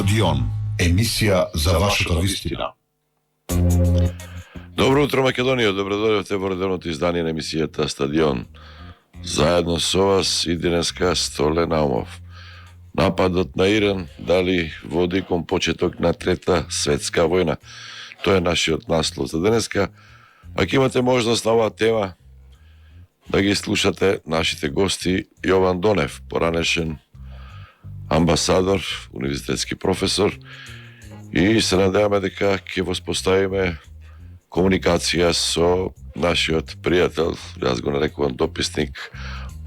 Стадион, емисија за вашата вистина. Добро утро, Македонија, добродојавте во редовното издание на емисијата Стадион. Заедно со вас и денеска Столе Наумов. Нападот на Иран дали води кон почеток на Трета светска војна. Тоа е нашиот наслов за денеска. Ако имате можност на оваа тема да ги слушате нашите гости, Јован Донев, поранешен амбасадор, универзитетски професор, и се надеваме дека ќе воспоставиме комуникација со нашиот пријател, јас го нарекувам дописник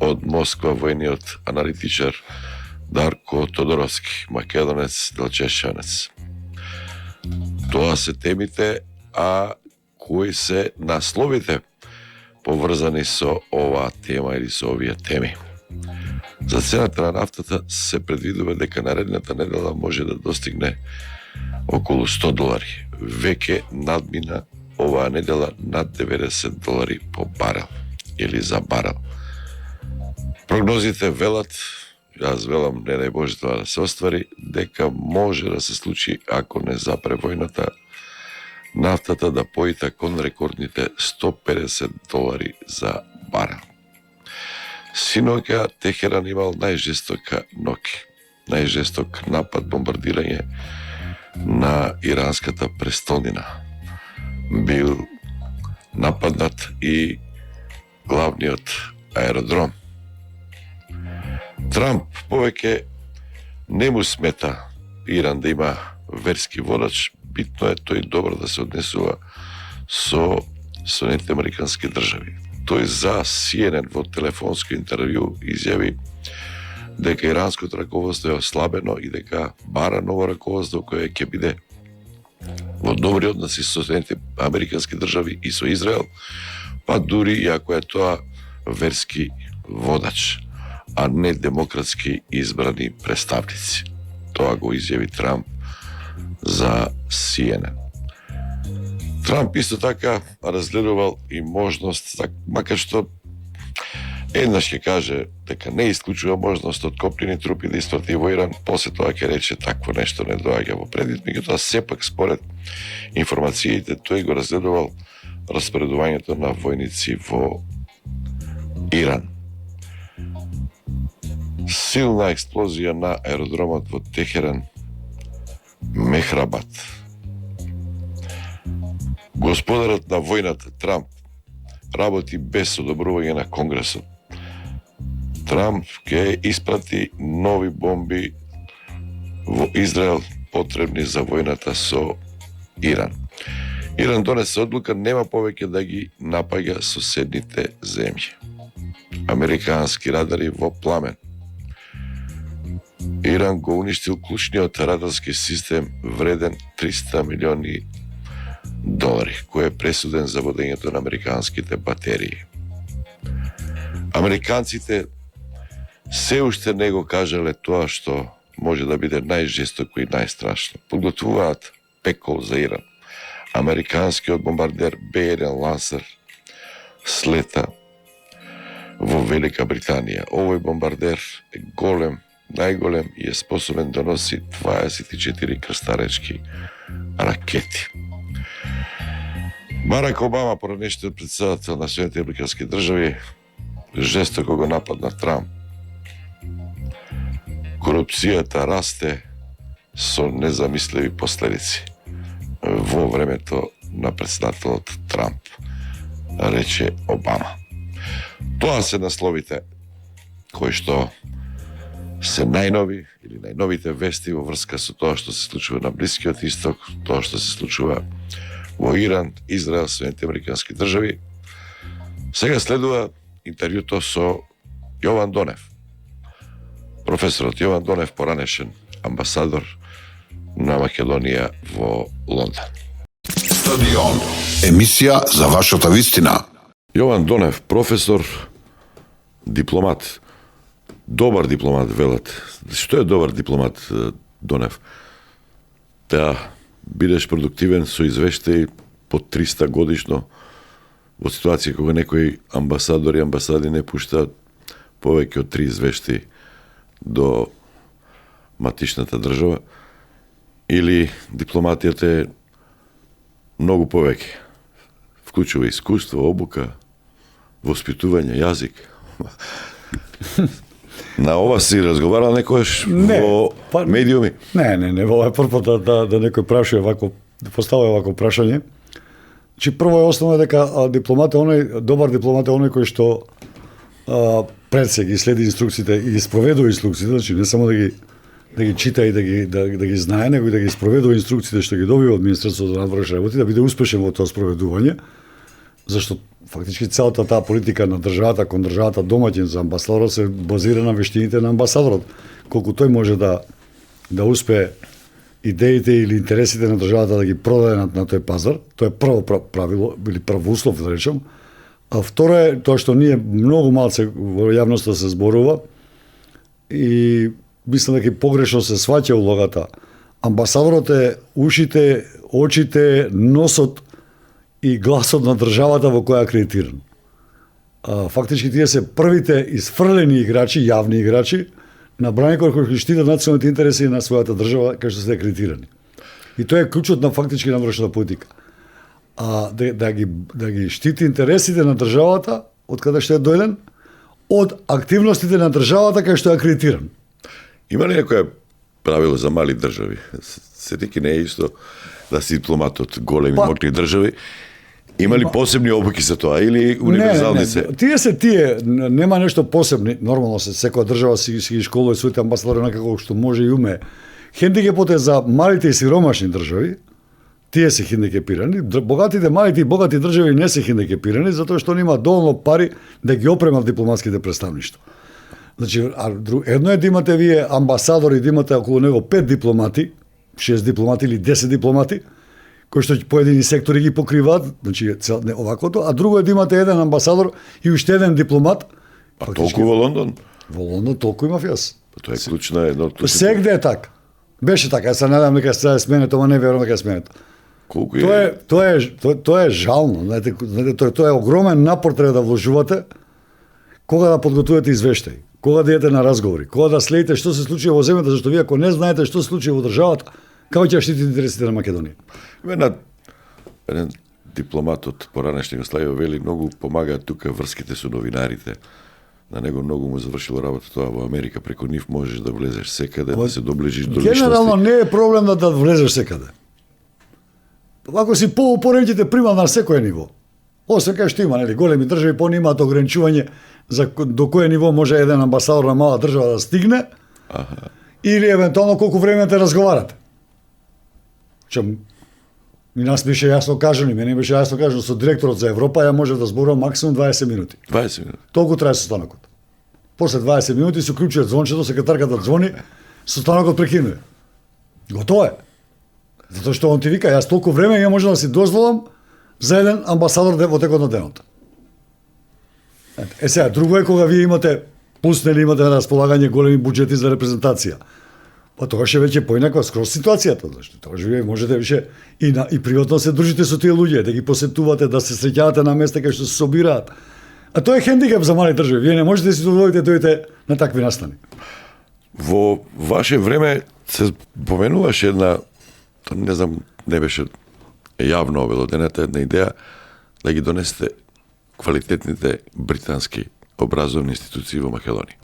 од Москва, војниот аналитичар Дарко Тодоровски, македонец, делчешанец. Тоа се темите, а кои се насловите поврзани со оваа тема или со овие теми. За цената на нафтата се предвидува дека наредната недела може да достигне околу $100. Веќе надмина оваа недела над $90 по барел или за барел. Прогнозите велат, јас велам, не дај Боже тоа да се оствари, дека може да се случи, ако не запре војната, нафтата да поита кон рекордните $150 за барел. Синоќа Техеран имал најжестока ноќ, најжесток напад, бомбардирање на иранската престолнина. Бил нападнат и главниот аеродром. Трамп повеќе не му смета Иран да има верски водач, битно е тој добро да се однесува со Соединетите Американски држави. Тој за CNN во телефонско интервју изјави дека иранското раководство е ослабено и дека бара ново раководство кое ќе биде во добри односи со Соединетите Американски држави и со Израел, па дури и ако е тоа верски водач, а не демократски избрани представници. Тоа го изјави Трамп за CNN. Трамп исто така разгледувал и можност, макар што еднаш ќе каже дека не исклучува можност од копнени трупи да испрати во Иран, после тоа ќе рече такво нешто не доаѓа во предвид, меѓутоа сепак според информациите тој го разгледувал распоредувањето на војници во Иран. Силна експлозија на аеродромот во Техеран, Мехрабад. Господарот на војната Трамп работи без одобрување на Конгресот. Трамп ќе испрати нови бомби во Израел потребни за војната со Иран. Иран донесе одлука нема повеќе да ги напаѓа соседните земји. Американски радари во пламен. Иран го уништил клучниот радарски систем вреден $300 милиони, кој е пресуден за водењето на американските батерии. Американците се уште не го кажале тоа што може да биде најжестоко и најстрашно. Подготвуваат пекол за Иран. Американскиот бомбардер Б-1 Лансер слета во Велика Британија. Овој бомбардер е голем, најголем и е способен да носи 24 крстаречки ракети. Барак Обама, поранешниот претседател на Соединетите Американски држави, жестоко го нападна Трамп. Корупцијата расте со незамисливи последици во времето на претседателот Трамп, рече Обама. Тоа се насловите кои што се најнови или најновите вести во врска со тоа што се случува на Блискиот Исток, тоа што се случува во Иран, Израел, Соединетите Американски држави. Сега следува интервјуто со Јован Донев. Професорот Јован Донев, поранешен амбасадор на Македонија во Лондон. Стадион, емисија за вашата вистина. Јован Донев, професор, дипломат. Добар дипломат, велат. Што е добар дипломат, Донев? Да бидеш продуктивен со извештаи по 300 годишно во ситуација кога некои амбасадори и амбасади не пуштаат повеќе од 3 извештаи до матичната држава Или дипломатијата е многу повеќе? Вклучува искуство, обука, воспитување, јазик. На ова си разговарал некојаш во медиуми? Не, ова е прв пат да некој прашува вако, да поставува вако прашање. Значи прво е основно дека дипломат е оној, добар дипломат е оној кој што пред се ги следи инструкциите и ги спроведува инструкциите, значи не само да ги чита и да ги знае, него и да ги спроведува инструкциите што ги добива од Министерството за надворешни работи, да биде успешен во тоа спроведување, зашто фактички целата таа политика на државата кон државата домаќин за амбасадорот се базира на вештините на амбасадорот, колку тој може да успее идеите или интересите на државата да ги продаде на тој пазар. Тоа е прво правило или прв услов, да речем. А второ е тоа што ние многу малце во јавноста се зборува и мислам дека и погрешно се сваќа улогата. Амбасадорот е ушите, очите, носот и гласот на државата во која е акредитиран. Фактички тие се првите изфрлени играчи, јавни играчи, набрани кои штитат националните интереси на својата држава кај што се акредитирани. И тоа е клучот на фактички надворешната политика. Да ги штити интересите на државата од каде што е дојден, од активностите на државата кај што е акредитиран. Има ли некоја правило за мали држави? Сетики не е исто да си дипломат од големи мокри држави. Има ли посебни обуки за тоа или универзални се? Тие нема нешто посебни. Нормално секоја држава си ги школува своите амбасадори некако што може и уме. Хендикепот е за малите и сиромашни држави. Тие се хендикепирани. Богатите, малите и богати држави не се хендикепирани затоа што нема доволно пари да ги опремат дипломатските представништва. Значи, едно е да имате вие амбасадори, да имате околу него 5 дипломати, 6 дипломати или 10 дипломати, кои што поедини сектори ги покриваат, значи не оваквото, а друго е да имате еден амбасадор и уште еден дипломат. Па толку во Лондон? Во Лондон толку имав јас. Тоа е клучна едно. Сегде е така. Беше така, јас се надам дека се сменето, ама не верувам дека е сменето. Колку е? Тоа е жално, знаете, тоа е огромен напор треба да вложувате кога да подготвувате извештај, кога да идете на разговори, кога да следите што се случува во земјата, зашто вие ако не знаете што се случува во државата, како ќе штитите интересите на Македонија? Еден дипломат од поранешна Југославија вели многу помагаат тука врските со новинарите. На него многу му завршило работа тоа во Америка, преку нив можеш да влезеш секаде, да се доближиш до личности. Генерално не е проблем да влезеш секаде. Ако си поупоредите прима на секој ниво. Освен кај што има, нели, големи држави по имаат ограничување за до кое ниво може еден амбасадор на мала држава да стигне. Или евентуално колку време те разговарате. И нас беше јасно кажано, мене беше јасно кажано со директорот за Европа, ја можев да зборувам максимум 20 минути. 20 минути. Толку трае состанокот. После 20 минути се уклучува звончето, секретарката звони, состанокот прекинува. Готово е. Затоа што он ти вика, јас толку време ја можам да си дозволам за еден амбасадор во текот на денот. Сега, друго е кога вие имате пуснели, имате на располагање големи буџети за репрезентација. Па тогаш е веќе поинаква скроз ситуацијата, зашто тогаш вие можете више и приватно се дружите со тие луѓе, да ги посетувате, да се среќавате на места кај што се собираат. А тоа е хендикеп за мали држави. Вие не можете да си дозволите дојдете на такви настани. Во ваше време се поменуваше една, не знам, не беше јавно обелодената една идеја да ги донесете квалитетните британски образовни институции во Македонија.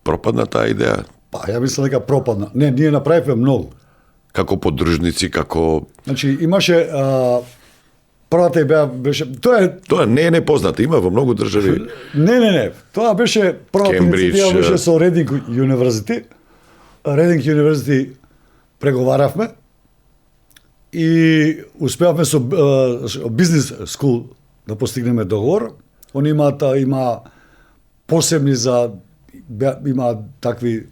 Пропадна таа идеја? Па, ја мислам дека пропадна. Не, ние направивме многу. Како поддржници, како... Значи, имаше... првата беше... Тоа не е непозната, има во многу држави. Не. Тоа беше... Првата инициатива беше со Reading University. Reading University преговаравме и успеавме со бизнес скул да постигнеме договор. Они има посебни има такви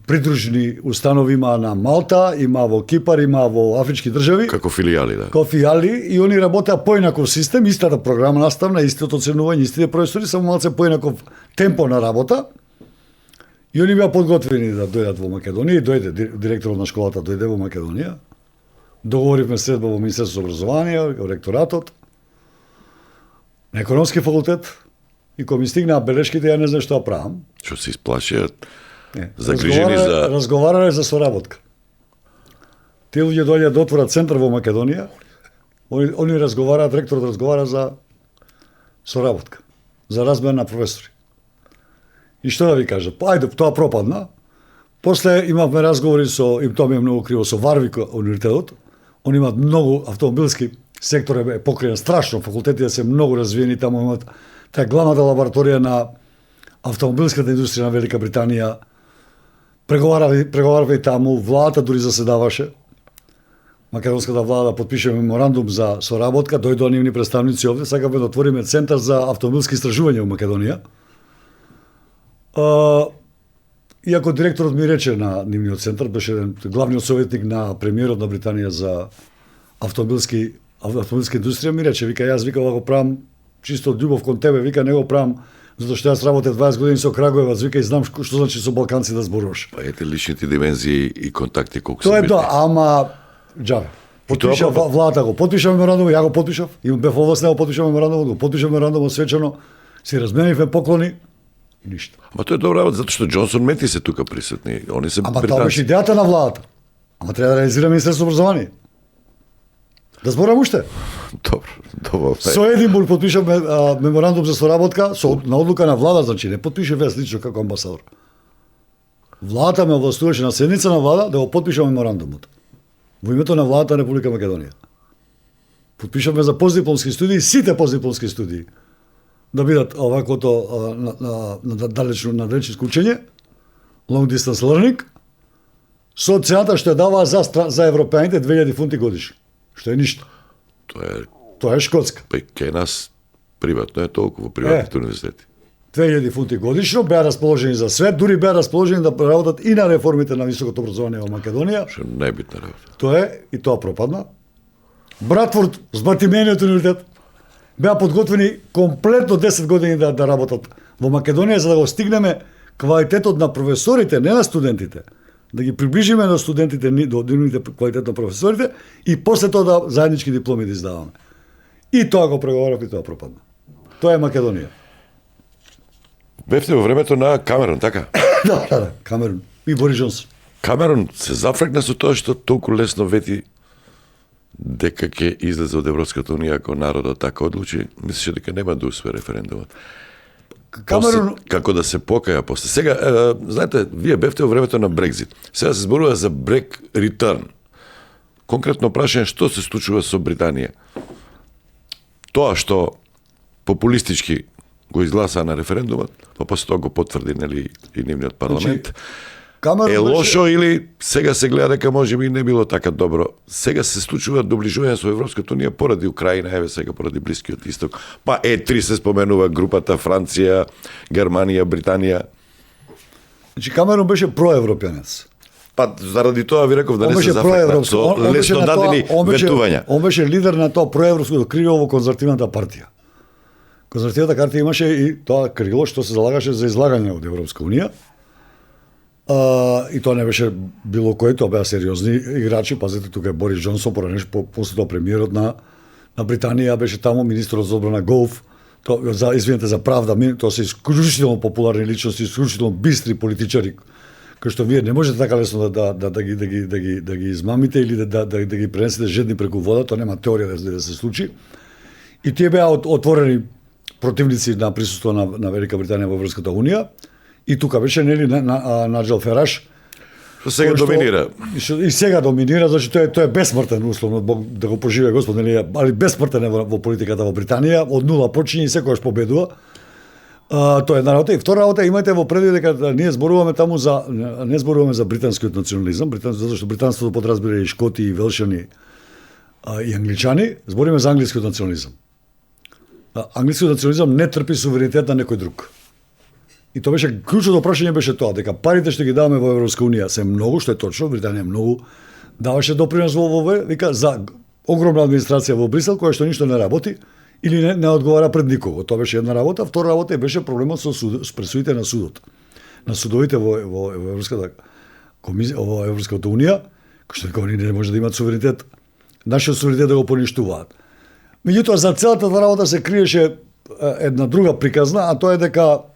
придружни установи, има на Малта, има во Кипар, има во афрички држави. Како филијали, да. Како филијали и они работеа поинаков систем, истата програма наставна, истото оценување, истите професори, само малце поинаков темпо на работа. И они беа подготвени да дојдат во Македонија, и дојде директорот на школата дојде во Македонија. Договоривме средба во Министерството за образование, ректоратот, на економски факултет, и кога ми стигнаа белешките, ја не знам што правам. Што се исплашија? загрижени за... Разговарале за соработка. Тие луѓе доаѓаат да отворат центар во Македонија, они разговараат, ректорот разговара за соработка, за размена на професори. И што да ви кажа, ајде, тоа пропадна. После имавме разговори со, и тоа ми е многу криво, со Варвик универзитетот. Они имаат многу автомобилски сектор е покриен страшно, факултетите се многу развиени, таму имаат таа главната лабораторија на автомобилската индустрија на Велика Британија. Преговараве и таму, владата дури заседаваше. Македонската влада да подпише меморандум за соработка, дојдоа нивни представници овде, сакаме да отвориме центар за автомобилски истражувања во Македонија. Иако директорот ми рече на нивниот центар, беше главниот советник на премиерот на Британија за автомобилска индустрија, ми рече, вика, јас вика го правам чисто од љубов кон тебе, вика, не го правам затоа што јас работев 20 години со Крагуевац, вика, и знам што значи со балканци да зборуваш. Па ете личните димензии и контакти колку се Тоа е битни. тоа, ама џабе. Подпиша владата го подпиша меморандум, ја го подпишав, и бев овластен да подпишам меморандум, го подпишав меморандум свечено, си разменивме поклони и ништо. Ама тоа е добра работа, затоа што Џонсон Мети се тука присутни. Они се Ама тоа беше идејата на владата. Ама треба да реализира Министерство образование. Да зборам уште. Добро. Со Единбург подпишавме меморандум за соработка на одлука на влада, значи не подпише вес лично како амбасадор. Владата ме овластуваше на седница на влада да го подпишам меморандумот. Во името на владата на Република Македонија. Подпишавме за постдипломски студии, сите постдипломски студии да бидат оваквото на далечиско учење, long distance learning, со цената што ја даваа за европеаните 2000 фунти годишно, што е ништо. Тоа е Шкотска. Па кај нас приватно е толку во приватните универзитети. 2000 фунти годишно, беа расположени за свет, дури беа расположени да работат и на реформите на високото образование во Македонија. Што е најбитна работа. Тоа е, и тоа пропадна. Братфорд, збатимениот универзитет, беа подготвени комплетно 10 години да работат во Македонија, за да го стигнеме квалитетот на професорите, не на студентите, да ги приближиме на студентите до нивните квалитет на професорите и после тоа да заеднички дипломи да издаваме. И тоа го преговарав и тоа пропадна. Тоа е Македонија. Бевте во времето на Камерон, така? Да, Камерон и Борис Џонсон. Камерон се зафракна со тоа што толку лесно вети дека ќе излезе од Европската унија ако народот така одлучи, мислеше дека нема да успее референдумот. Камерон Како да се покаја после. Сега, знаете, вие бевте во времето на Брекзит. Сега се зборува за Брек Return. Конкретно прашање што се случува со Британија. Тоа што популистички го изгласа на референдумот, па после тоа го потврди, нели, и нивниот парламент. Е лошо или сега се гледа дека можеби не било така добро. Сега се случува доближување со Европската унија поради Украина, еве сега поради Блискиот исток. Па Е3 се споменува групата Франција, Германија, Британија. Значи Камерон беше проевропјанец. Па заради тоа ви реков да не се зафракна со лесно дадени ветувања. Он беше лидер на тоа проевропско крило во конзервативната партија. Конзервативната партија имаше и тоа крило што се залагаше за излагање од Европска унија. И тоа не беше било кој, тоа беа сериозни играчи, пазете, тука е Борис Џонсон, после тоа премиерот на Британија беше таму, министерот за одбрана Гоуф, за правда, тоа се исклучително популарни личности, исклучително бистри политичари, кои што вие не можете така лесно да ги измамите или да ги пренесете жедни преку вода, тоа нема теорија да се случи. И тие беа отворени противници на присуство на Велика Британија во Европската унија. И тука беше нели Наджел Фераш, што сега доминира. И сега доминира, значи тој е бесмртен условно, Бог да го поживее Господ, нели, али бесмртен е во политиката во Британија, од нула почиња и секогаш победува. Тоа е една работа. И втора работа, имате во предвид дека ние зборуваме таму не зборуваме за британскиот национализам, затоа што британството подразбира и шкоти, и велшани, и англичани, збориме за англискиот национализам. Англискиот национализам не трпи суверенитет на некој друг. И тоа беше клучното прашање беше тоа, дека парите што ги даваме во Европска унија се многу, што е точно, Британија многу даваше допринос во вика за огромна администрација во Брисел која што ништо не работи или не одговара пред никого. Тоа беше една работа, втора работа беше проблемот со пресудите на судот. На судовите во Европската комисија, во Европската унија, кои што они не може да имаат суверенитет, нашиот суверенитет да го поништуваат. Меѓутоа за целата работа се криеше една друга приказна, а тоа е дека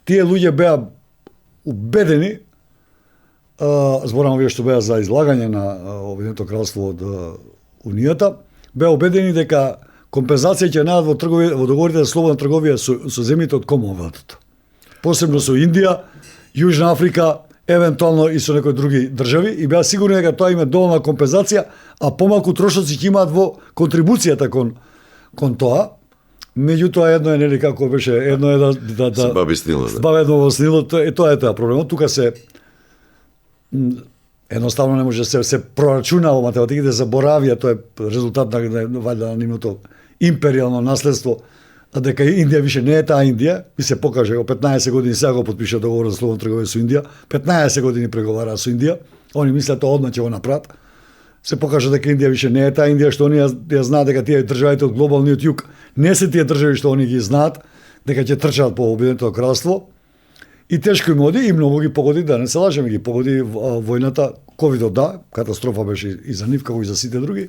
тие луѓе беа убедени зборам овие што беа за излагање на Обединетото кралство од Унијата, беа убедени дека компензација ќе најдат во договорите за слободна трговија со земјите од Комонвелтот. Посебно со Индија, Јужна Африка, евентуално и со некои други држави, и беа сигурни дека тоа има доволна компензација, а помалку трошоци ќе имаат во контрибуцијата кон тоа. Меѓутоа едно е, нели, како беше, едно е да Се баби снило, да. Баби едно во снило, тоа е тоа проблемот. Тука се едноставно не може се прорачуна во математиките, заборавија, тоа е резултат на вајда на нивното империјално наследство, а дека Индија више не е таа Индија, и се покаже, во 15 години сега го подпиша договор за слободна трговија со Индија, 15 години преговараа со Индија, они мислат тоа одма ќе го направат. Се покаже дека Индија више не е таа Индија што они ја знаат дека тие државите од глобалниот југ не се тие држави што они ги знаат, дека ќе трчаат по Обединетото кралство. И тешко им оди, и многу ги погоди, да не се лажеме, ги погоди војната, ковидот да, катастрофа беше и за нив, како и за сите други,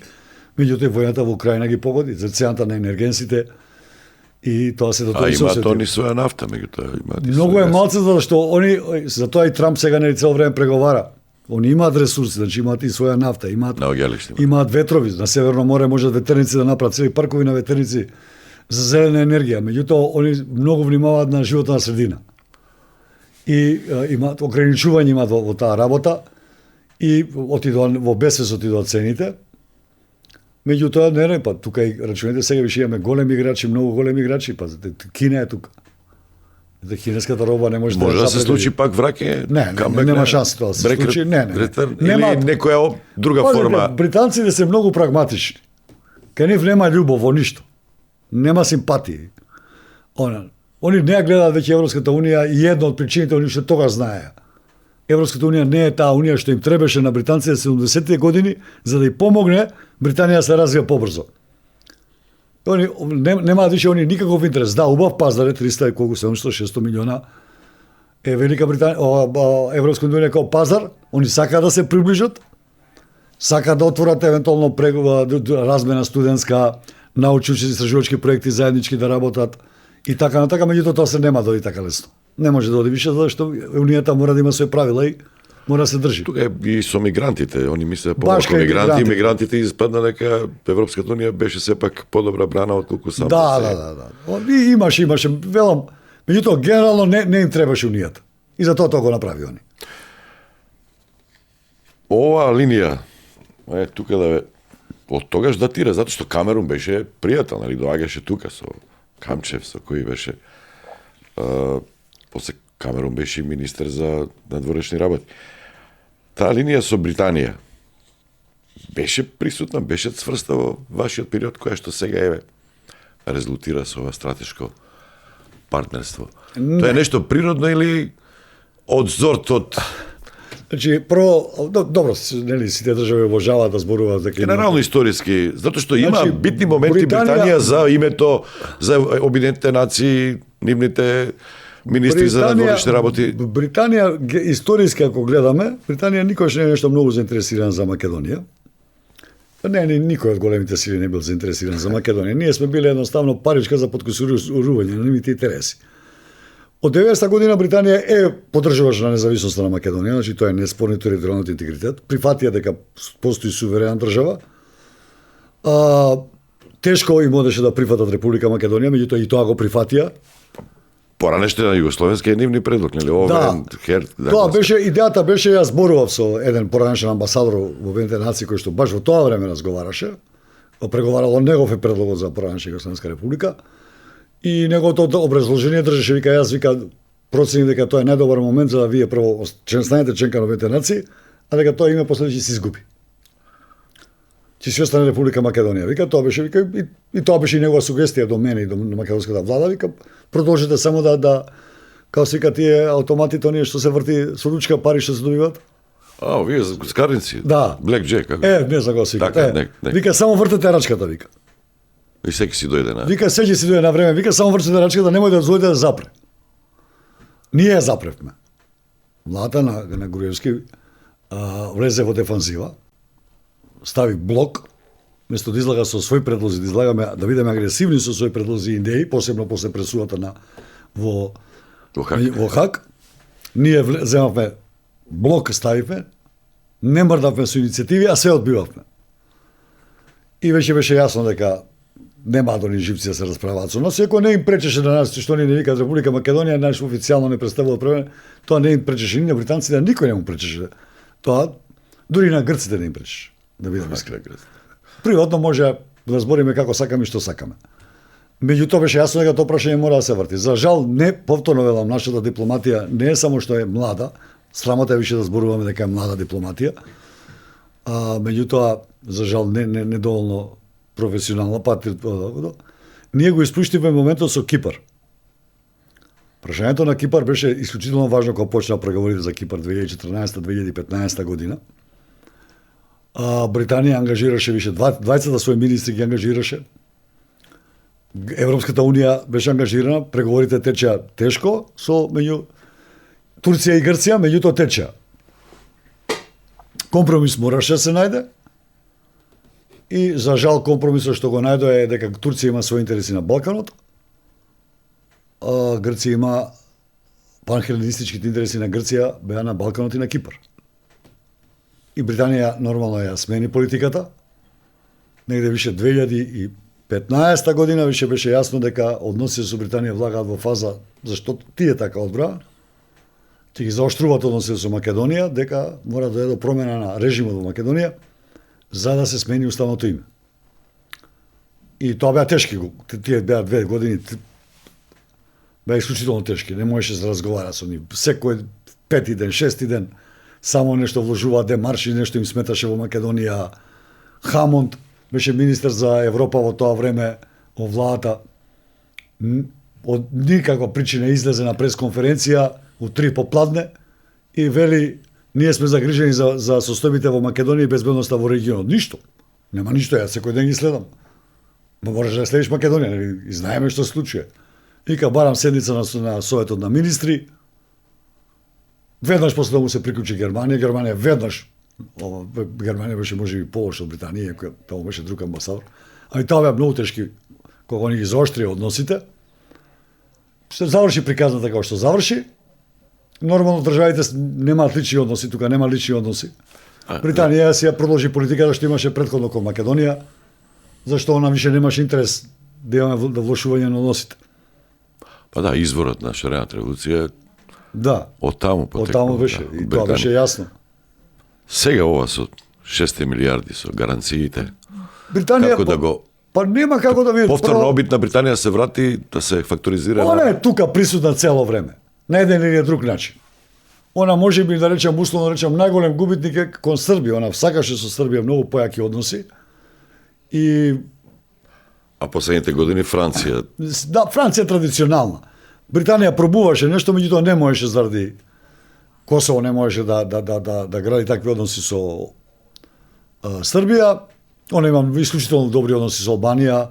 меѓутоа војната во Украина ги погоди, за цената на енергенсите, и тоа се до тоа се имаат они своја нафта, меѓутоа имаат и многу е своја малце зашто они, затоа и Трамп сега нели цело време преговара. Они имаат ресурси, значи имаат и своја нафта, имаат наоѓалиште. имаат ветрови, на Северно море можат ветерници да направат цели паркови на ветерници за зелена енергија, меѓутоа они многу внимаваат на животна средина. И имаат ограничување имаат во таа работа, и отидоа во безвест отидоа цените. Меѓутоа не, па тука и рачунете сега више имаме големи играчи, многу големи играчи, па Кина е тука. Да кинеската роба не може Може да се запреди. случи пак враќање Нема шанса тоа да се случи. Не. Нема некоја друга форма. Британците се многу прагматични. Кај нив нема љубов во ништо. Нема симпатии. Они не ја гледаат веќе Европската унија, и една од причините они што тогаш знаеа. Европската унија не е таа унија што им требаше на британците 70-тите години за да им помогне Британија да се развива побрзо. Они немаат више они никаков интерес. Да, убав пазар е 300 колку 700-600 милиона е Велика Британија, Европска унија како пазар, они сакаат да се приближат, сакаат да отворат евентуално размена студентска, научни истражувачки проекти заеднички да работат и така натака, меѓутоа тоа се нема да оди така лесно. Не може да оди више зашто унијата мора да има свои правила и мора да се држи. Тука е и со мигрантите, они мислеа Баш помалку кај мигранти, мигрантите. мигрантите испадна дека Европската унија беше сепак подобра брана отколку сама. Да. И имаше, велам, меѓутоа генерално не им требаше унијата. И затоа тоа го направи они. Оваа линија тука да од тогаш датира, затоа што Камерун беше пријател, нали, доаѓаше тука со Камчев, со кој беше после Камерун беше министер за надворешни работи. Таа линија со Британија беше присутна, беше цврста во вашиот период, која што сега резултира со ова стратешко партнерство. Тоа е нешто природно или од зорт од Значи, прво, добро, нели, сите држави обожаваат да зборуваат дека генерално историски, затоа што има Значи, битни моменти Британија за името за Обединетите нации, нивните министри за надворешни работи. Британија, историски ако гледаме, Британија никогаш не е нешто многу заинтересиран за Македонија. Не, никој од големите сили не бил заинтересиран за Македонија. Ние сме биле едноставно паричка за подкусурување на нивните интереси. Од 90-та година Британија поддржуваш на независноста на Македонија, значи тоа е неспорен територијалниот интегритет, прифатија дека постои суверена држава. Тешко им одеше да прифатат Република Македонија, меѓутоа и тоа го прифатија. Поранеште на југословенски е нивни предлог, нели? Тоа беше, идејата беше, јас зборував со еден поранешен амбасадор во Обединетите нации кој што баш во тоа време разговараше, преговарало негов е предлогот за поранешна Југословенска република, и неговото образложение држеше, вика, јас вика, проценив дека тоа е најдобар момент за да вие прво станете членка на Обединетите нации, а дека тоа име после ќе се изгуби. Ќе се остане Република Македонија. Вика, тоа беше, вика, и тоа беше и негова сугестија до мене и до македонската влада, вика, продолжите само да како се вика тие автоматите оние што се врти со ручка пари што се добиваат. Вие скарници? Да. Black Jack, како? Не знам како се вика. Така, Вика, само вртете рачката, вика. И секи си дојде на. Вика, секи си дојде на време. Вика, само вртете рачката, немој да дојде да запре. Ние ја запревме. Млата на Груевски влезе во дефанзива, стави блок, место да излага со своји предлози, да бидеме агресивни со своји предлози и идеи, посебно после пресудата во Хаг. Ние земавме блок ставивме, не мрдавме со иницијативи, а се одбивавме. И веќе беше јасно дека нема до ни живци да се расправаат со нас, иако не им пречеше на нас, што ни не викаат Република Македонија, наш официјално не представува проблем, тоа не им пречеше ни на британците, никој не му пречеше. Тоа дури на грците не им пречеше, да бидеме искрени. Приватно може да збориме како сакаме и што сакаме. Меѓутоа беше јасно дека тоа прашање мора да се врти. За жал, не, повторно велам, нашата дипломатија не е само што е млада, срамота е више да зборуваме дека е млада дипломатија, меѓутоа, за жал, не доволно професионална, ние го испуштивме моментот со Кипар. Прашањето на Кипар беше исклучително важно кога почна преговорите за Кипар 2014-2015 година. Британија ангажираше више, двајцата своји министри ги ангажираше. Европската Унија беше ангажирана, преговорите течеа тешко со меѓу Турција и Грција, меѓутоа течеа. Компромис мораше да се најде. И за жал компромисот што го најдоа е дека Турција има своји интереси на Балканот, а Грција има панхеленистичките интереси на Грција беа на Балканот и на Кипар. И Британија нормално ја смени политиката. Негде више 2015 година више беше јасно дека односите со Британија влагаат во фаза зашто тие така одбраа, ќе ги заоштруваат односите со Македонија, дека мора да дојде до промена на режимот во Македонија за да се смени уставното име. И тоа беа тешки, тие беа 2 години, беа исклучително тешки, не можеше да се разговара со нив. Секој 5-ти ден, 6-ти ден, само нешто вложуваат демарши, нешто им сметаше во Македонија. Хамонд беше министер за Европа во тоа време, во владата. Од никаква причина излезе на пресконференција у 3 попладне и вели ние сме загрижени за состојбите во Македонија и безбедноста во регионот. Ништо. Нема ништо, јас секој ден ги следам. Ма можеш да следиш Македонија, нели? И знаеме што се случува. Ика барам седница на Советот на министри. Веднаш после да му се приклучи Германија веднаш, Германија беше можеби полош од Британија, која таму беше друг амбасадор. А и тоа беа многу тешки кога они ги заоштрија односите. Се заврши приказната како што заврши. Нормално државите немаат лични односи, тука нема лични односи. Британија си ја продолжи политиката што имаше претходно кон Македонија, зашто она више немаше интерес да имаме влошување на односите. Па да, изворот на шарената револуција Да. од таму потекнува. Од таму беше, и тоа беше јасно. Сега ова со 6 милиарди со гаранциите. Британија Како да го па нема како да ви повторно обид на Британија се врати да се факторизира. Она е тука присутна цело време. На еден или друг начин. Она може би да речем условно да речем најголем губитник е кон Србија, она сакаше со Србија многу појаки односи. И А последните години Франција. да, Франција традиционална. Британија пробуваше нешто, меѓутоа не можеше заради Косово не можеше да гради такви односи со Србија. Она има исклучително добри односи со Албанија,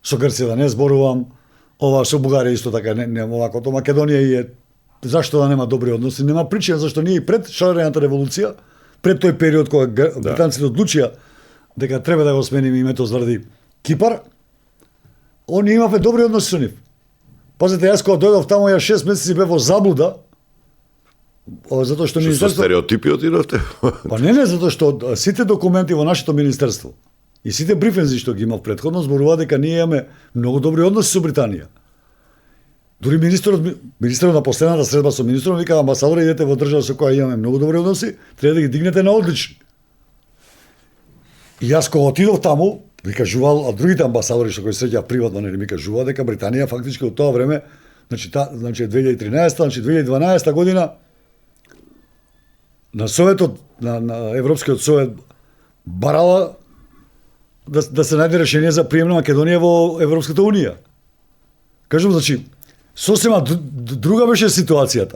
со Грција да не зборувам. Ова со Бугарија исто така не овако. Тоа Македонија и е зашто да нема добри односи? Нема причина зашто ние и пред шарената револуција, пред тој период кога британците одлучија дека треба да го смениме името заради Кипар, они имавме добри односи со нив. Пазете, јас кога дојдов таму, ја 6 месеци бев во заблуда, затоа што Со министерство... стереотипи отидовте? Па не, затоа што сите документи во нашето министерство и сите брифинзи што ги имав претходно зборуваат дека ние имаме многу добри односи со Британија. Дури министерот на последната средба со министрот вика амбасадори идете во држава со која имаме многу добри односи, треба да ги дигнете на одлични. И јас кога отидов таму, ми кажувал, а другите амбасадори што кои среќа приватно не ми кажуваа дека Британија фактички од тоа време, значи 2013, значи 2012 година на Советот, на Европскиот совет барала да се најде решение за прием на Македонија во Европската унија. Кажувам, значи, сосема друга беше ситуацијата.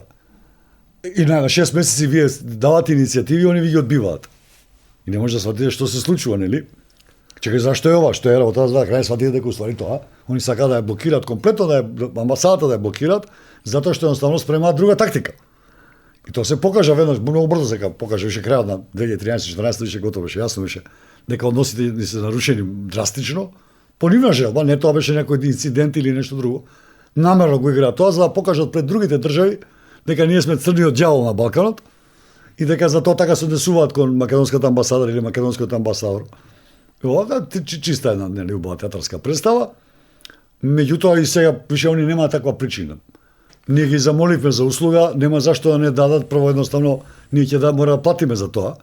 И на 6 месеци вие давате иницијативи, они ви ги одбиваат. И не може да сватите што се случува, нели? Чекај, зашто е ова? Што е работа? За да крај сватите дека уствари тоа. Они сакаат да ја блокираат комплетно, амбасадата да ја блокираат, затоа што едноставно спремаат друга тактика. И тоа се покажа веднаш, многу брзо се покажа, више крајот на 2013-2014 више готово беше, јасно беше дека односите ни се нарушени драстично, по нивна желба, не тоа беше некој инцидент или нешто друго. Намерно го играат тоа за да покажат пред другите држави дека ние сме црниот ѓавол на Балканот и дека за тоа така се однесуваат кон македонската амбасадор или македонскиот амбасадор. Ова чиста една нели убава театарска представа. Меѓутоа и сега више они нема таква причина. Ние ги замоливме за услуга, нема зашто да не дадат, прво едноставно ние ќе да мора да платиме за тоа.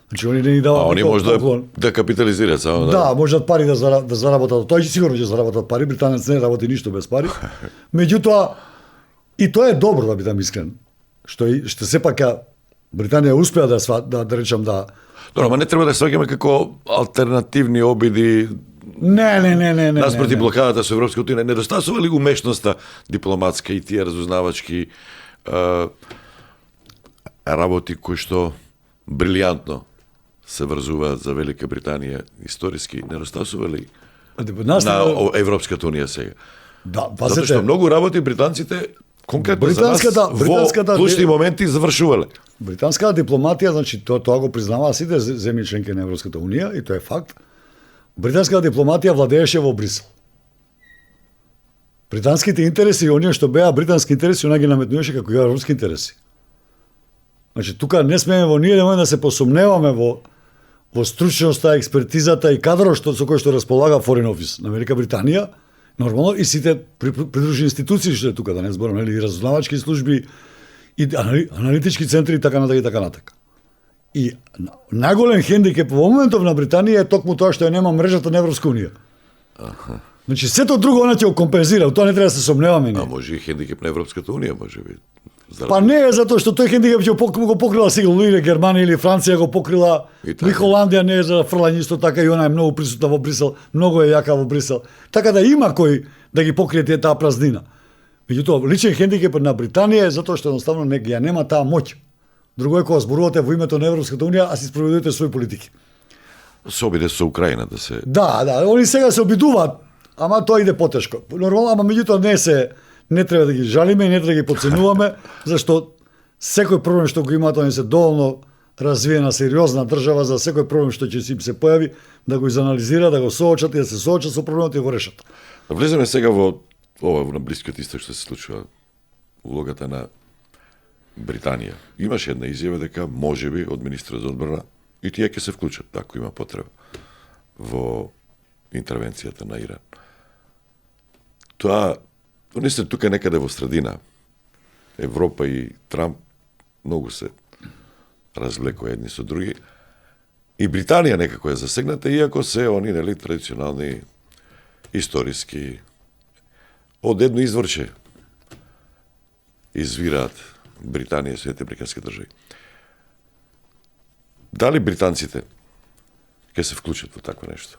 Значи они не ни даваат. А они може да капитализираат само да, можат пари да заработат. Тоа сигурно ќе заработат пари, британец не работи ништо без пари. Меѓутоа и тоа е добро, да бидам искрен. Што сепак Британија успеа да речам да. Добро, ама не треба да сваќаме како алтернативни обиди. Не. Наспроти блокадата со Европската унија, недостасува ли умешноста дипломатска и тие разузнавачки работи кои што брилијантно се врзуваат за Велика Британија историски, недостасува ли на Европската унија сега? Да, затоа што многу работи британците конкретно за нас во клучни моменти завршувале. Британската дипломатија, значи тоа го признаваа сите земји членки на Европската унија и тоа е факт. Британската дипломатија владееше во Брисел. Британските интереси и оние што беа британски интереси, она ги наметнуваше како европски интереси. Значи тука не смееме во ние да се посомневаме во стручноста, експертизата и кадрот со кој што располага Foreign Office на Велика Британија, нормално и сите придружни институции што е тука, да не зборам, нели, и разузнавачки служби и аналитички центри и така натака и така натака. И најголем хендикеп во моментов на Британија е токму тоа што ја нема мрежата на Европска унија. Значи сето друго она ќе го компензира, тоа не треба да се сомневаме ние. А може и хендикеп на Европската унија, може би. Па не е затоа што тој хендикеп ќе го покрила сигурно или Германија или Франција го покрила, и Холандија не е за фрлање исто така и она е многу присутна во Брисел, многу е јака во Брисел. Така да има кој да ги покрие таа празнина. Меѓутоа личен хендикеп на Британија е затоа што едноставно ја нема таа моќ. Друго е кога зборувате во името на Европската унија, а си спроведувате своји политики. Се обиде со Украина да се. Да, они сега се обидуваат, ама тоа иде потешко. Нормално, ама меѓутоа не треба да ги жалиме и не треба да ги подценуваме, зашто секој проблем што го имаат, они се доволно развиена сериозна држава за секој проблем што ќе им се појави, да го изанализира, да го соочат и да се соочат со проблемот и го решат. Да влеземе сега во на Блискиот исток што се случува улогата на Британија. Имаше една изјава дека можеби од министрот за одбрана и тие ќе се вклучат ако има потреба во интервенцијата на Иран. Тоа они се тука некаде во средина. Европа и Трамп многу се развлекува едни со други. И Британија некако е засегната, иако се они, нели, традиционални, историски, од едно изворче извираат Британија и Соединетите американски држави. Дали британците ќе се вклучат во такво нешто?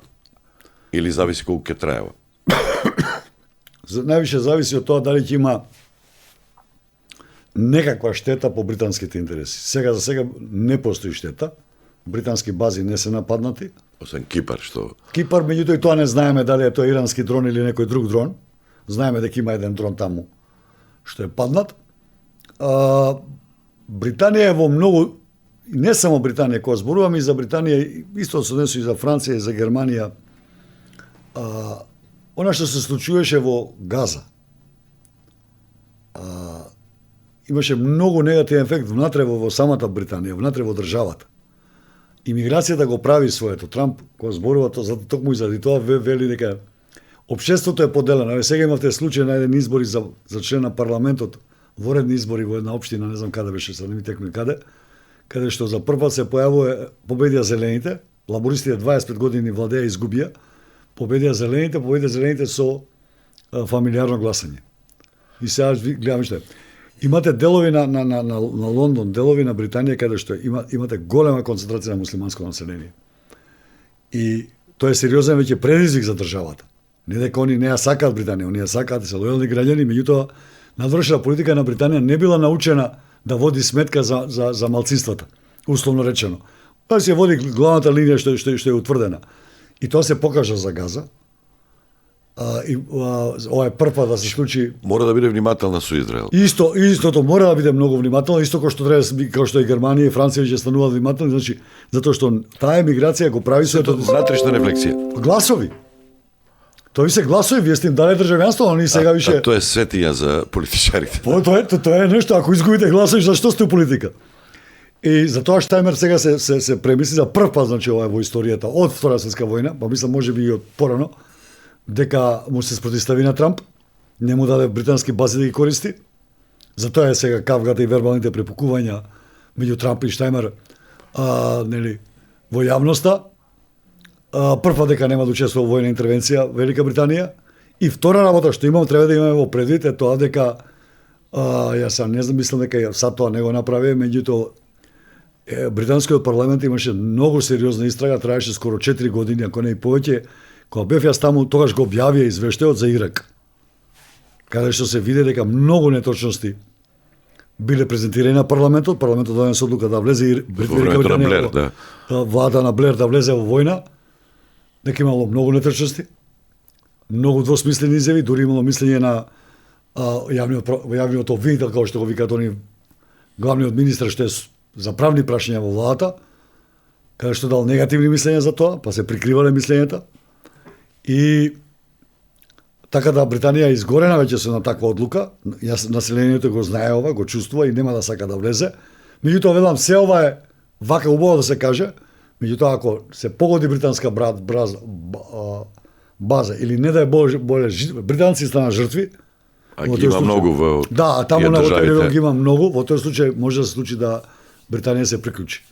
Или зависи колку ќе траева? Највише зависи од тоа дали ќе има некаква штета по британските интереси. Сега за сега не постои штета. Британски бази не се нападнати. Освен Кипар, што? Кипар, меѓутоа и тоа не знаеме дали е тоа ирански дрон или некој друг дрон. Знаеме дека има еден дрон таму што е паднат. Британија е во многу, не само Британија, кога зборуваме и за Британија, исто се однесува и за Франција и за Германија. Она што се случуваше во Газа, имаше многу негативен ефект внатре во самата Британија, внатре во државата. Имиграцијата го прави своето. Трамп, кога зборува токму и заради тоа, вели дека општеството е поделено. Сега имавте случај на еден избори за член на парламентот, воредни избори во една општина, не знам каде беше, не ми текне каде што за прв пат се победија зелените, лабористите 25 години владеа и изгубија, победија зелените со фамилиарно гласање. И сега гледаме што е. Имате делови на Лондон, делови на Британија каде што имате голема концентрација на муслиманско население. И тоа е сериозен веќе предизвик за државата. Не дека они не ја сакаат Британија, они ја сакаат, се лојални граѓани, меѓутоа надвршена политика на Британија не била научена да води сметка за малцинствата, условно речено. Тоа се води главната линија што е утврдена. И тоа се покажа за Газа. Ова е прв пат да се случи. Мора да биде внимателна со Израел. Истото мора да биде многу внимателно, исто како што треба како што и Германија и Франција ќе стануваат внимателни, значи затоа што таа емиграција го прави своето внатрешна рефлексија. Гласови. Тоа ви се гласови, вие сте им дале државјанство, они сега више. Тоа е светиња за политичарите. Тоа е нешто, ако изгубите гласови, зашто сте у политика? И затоа Штајнер сега се премисли за прв пат, значи ова е во историјата од Втора светска војна, па мислам можеби и од порано, дека му се спротивстави на Трамп, не му даде британски бази да ги користи. Затоа е сега кавгата и вербалните препукувања меѓу Трамп и Штајнер нели, во јавноста. Прв пат дека нема да учествува во војна интервенција Велика Британија. И втора работа што треба да имаме во предвид е тоа дека јас не знам, мислам дека сад тоа не го направи, меѓутоа британскиот парламент имаше многу сериозна истрага, траеше скоро 4 години, ако не и повеќе. Кога бев јас таму, тогаш го објавија извештајот за Ирак, каде што се види дека многу неточности биле презентирани на парламентот донесе одлука да влезе Велика Британија, влада на Блер да влезе во војна, дека имало многу неточности, многу двосмислени изјави, дури имало мислење на јавниот обвинител, како што го викаат они, главниот министар што е за правни прашања во владата, каде што дал негативни мислења за тоа, па се прикривале мислењата. И така да Британија е изгорена веќе со на таква одлука, населението го знае ова, го чувствува и нема да сака да влезе. Меѓутоа велам, се ова е вака убаво да се каже, меѓутоа ако се погоди британска база или не да е боле британци стана жртви, а ги има многу во да, таму на ги има многу, во тој случај може да се случи да Британија се приклучи.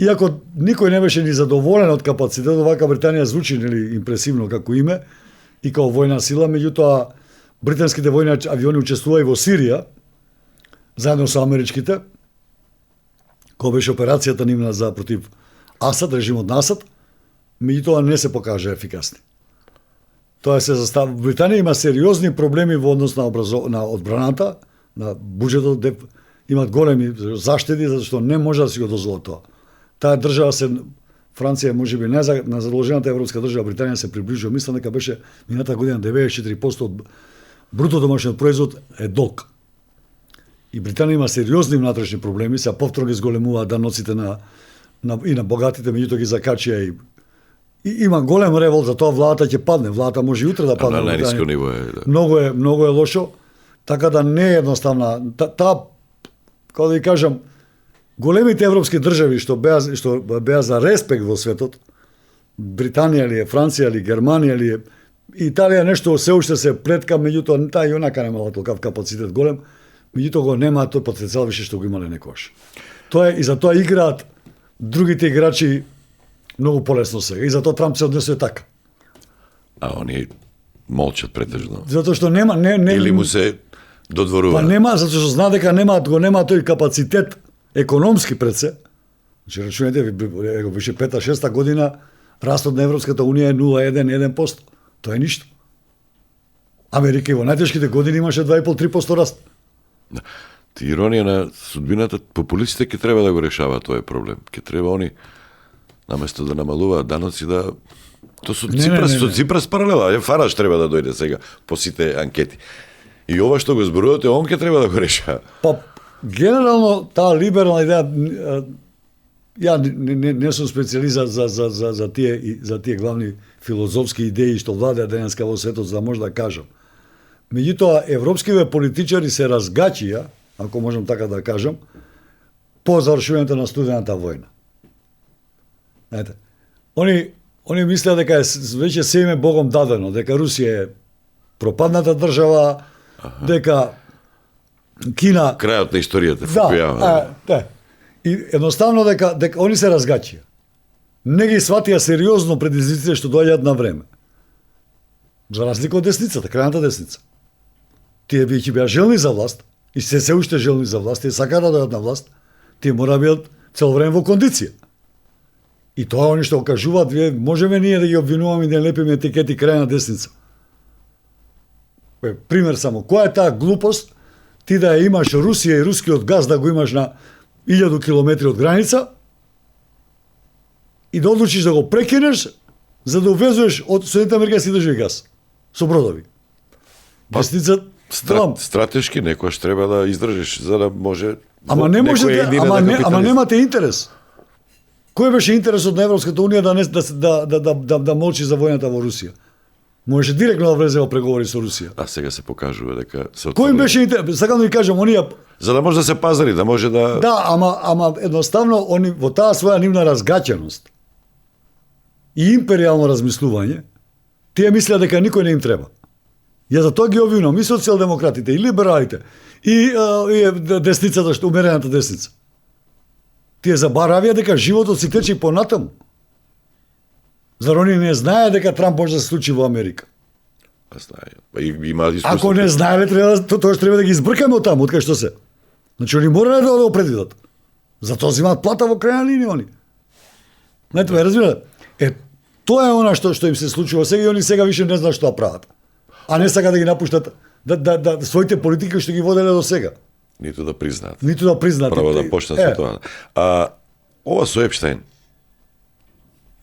Иако никој не беше ни задоволен од капацитетот, вака Британија звучи нели импресивно како име и како војна сила, меѓутоа британските војни авиони учествуваа и во Сирија заедно со америчките, која беше операцијата нивна за против Асад, режимот на Асад, меѓутоа не се покажа ефикасни. Тоа се застава. Британија има сериозни проблеми во однос на одбраната, на буџетот, де имат големи заштеди, затоа не може да си го дозволат тоа. Таа држава Франција можеби на задолжената европска држава, Британија се приближува, мислам дека беше мината година 94% од бруто домашниот производ е долг. И Британија има сериозни внатрешни проблеми, се повторно ги зголемуваат даноците и на богатите, меѓутоа ги закачија и има голем револт за тоа, владата ќе падне, владата може и утре да падне. На најниско ниво е. Да. Многу е лошо, така да не е едноставна. Таа, како да ви кажам, големите европски држави што беа за респект во светот, Британија ли е, Франција ли, Германија ли е, Италија нешто се уште се плетка, меѓутоа таа и онака немала толкав капацитет голем, меѓутоа го нема тој потенцијал више што го имале некогаш. Тоа е и затоа играат другите играчи многу полесно сега. И затоа Трамп се однесува така. А они молчат претежно. Затоа што нема или му се додворува. Па нема, затоа што знае дека нема тој капацитет економски пред се. Значи рачунете више 5-6 година растот на Европската унија е 0,1%. Тоа е ништо. Америка и во најтешките години имаше 2,5-3% раст. Да. Иронија на судбината, популистите ќе треба да го решаваат тој проблем. Ќе треба они наместо да намалуваат даноци да со Ципрас паралела, Фараш треба да дојде сега по сите анкети. И ова што го зборувате, он ќе треба да го реша. Па генерално таа либерална идеја, ја не сум специјалист за тие главни филозофски идеи што владеат денеска во светот, за да може да кажам. Меѓутоа европските политичари се разгачија, ако можам така да кажам, по завршувањето на студената војна. Знаете, они мислеа дека веќе се им е Богом дадено, дека Русија е пропадната држава, дека Кина... Крајот на историјата, Фукујама. Да. И едноставно дека они се разгачија. Не ги сватија сериозно предизвиците што доаѓаат на време. За разлика од десницата, крајната десница. Тие бијќи беа желни за власт, и се уште желни за власт, и сакаат да дојдат на власт, тие мора да бидат цело време во кондиција. И тоа они што кажуваат, можеме ние да ги обвинуваме и да лепиме етикети крајна десница. Пример само, која е таа глупост ти да ја имаш Русија и рускиот газ да го имаш на 1000 километри од граница и да одлучиш да го прекинеш за да увезуваш од Соединените американски држави газ со бродови. Десница стратешки некојаш треба да издржиш за да може. Ама не можете, ама немате интерес. Кој беше интересот на Европската унија да молчи за војната во Русија? Можеше директно да влезе во преговори со Русија. А сега се покажува дека се Кој им беше сакам да ви кажам, оние за да може да се пазари, да може да да, ама едноставно они во таа своја нивна разгаченост и империјално размислување, тие мислеа дека никој не им треба. Ја за тоа ги обвинувам и социјалдемократите, и либералите, и десницата, што умерената десница. Тие забаравија дека животот си тече понатаму. Зар они не знае дека Трамп може да се случи во Америка? Па знае. Па има искуство. Ако не знаеле, тоа треба да ги избркаме од таму, од кај што се. Значи они мора да го предвидат. Затоа земаат плата во крајна линија они. Знаете, ме разбирате? Тоа е она што им се случува сега и они сега више не знаат што да прават. А не сака да ги напуштат да своите политики што ги воделе до сега. Ниту да признаат. Ниту да признаат. Право да почнат со тоа. А ова со Епштайн.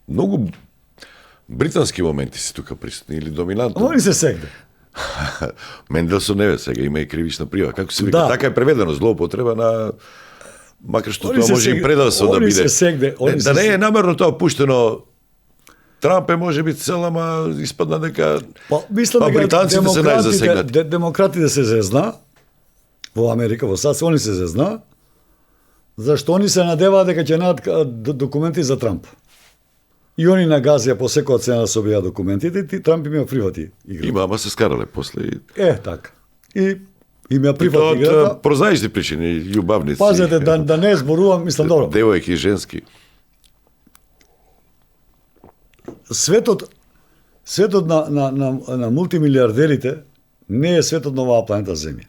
Многу британски моменти се тука присутни или доминантно. Они се сегде. Менделсон не сега има и кривична прижава. Како се вика, Да. така е преведено злоупотреба на макар што Они тоа се може и сегде- предавство да они биде. се сегде, они Да се не е сегде. намерно тоа пуштено. Трамп е може би цел, ама испадна дека Мислам дека британците се најзасегнати. демократите се зезна во Америка, во САД, они се зезна, зашто они се надеваат дека ќе најдат документи за Трамп. И они нагазија по секоја цена да се објават документите, и Трамп им ја прифати играта. Има, ама се скарале после. Така. И им ја И тоа прифати од играта. прозаични причини, љубавници. Пазете да не зборувам, мислам добро. Девојки и женски. Светот на мултимилиардерите не е светот на оваа планета Земја.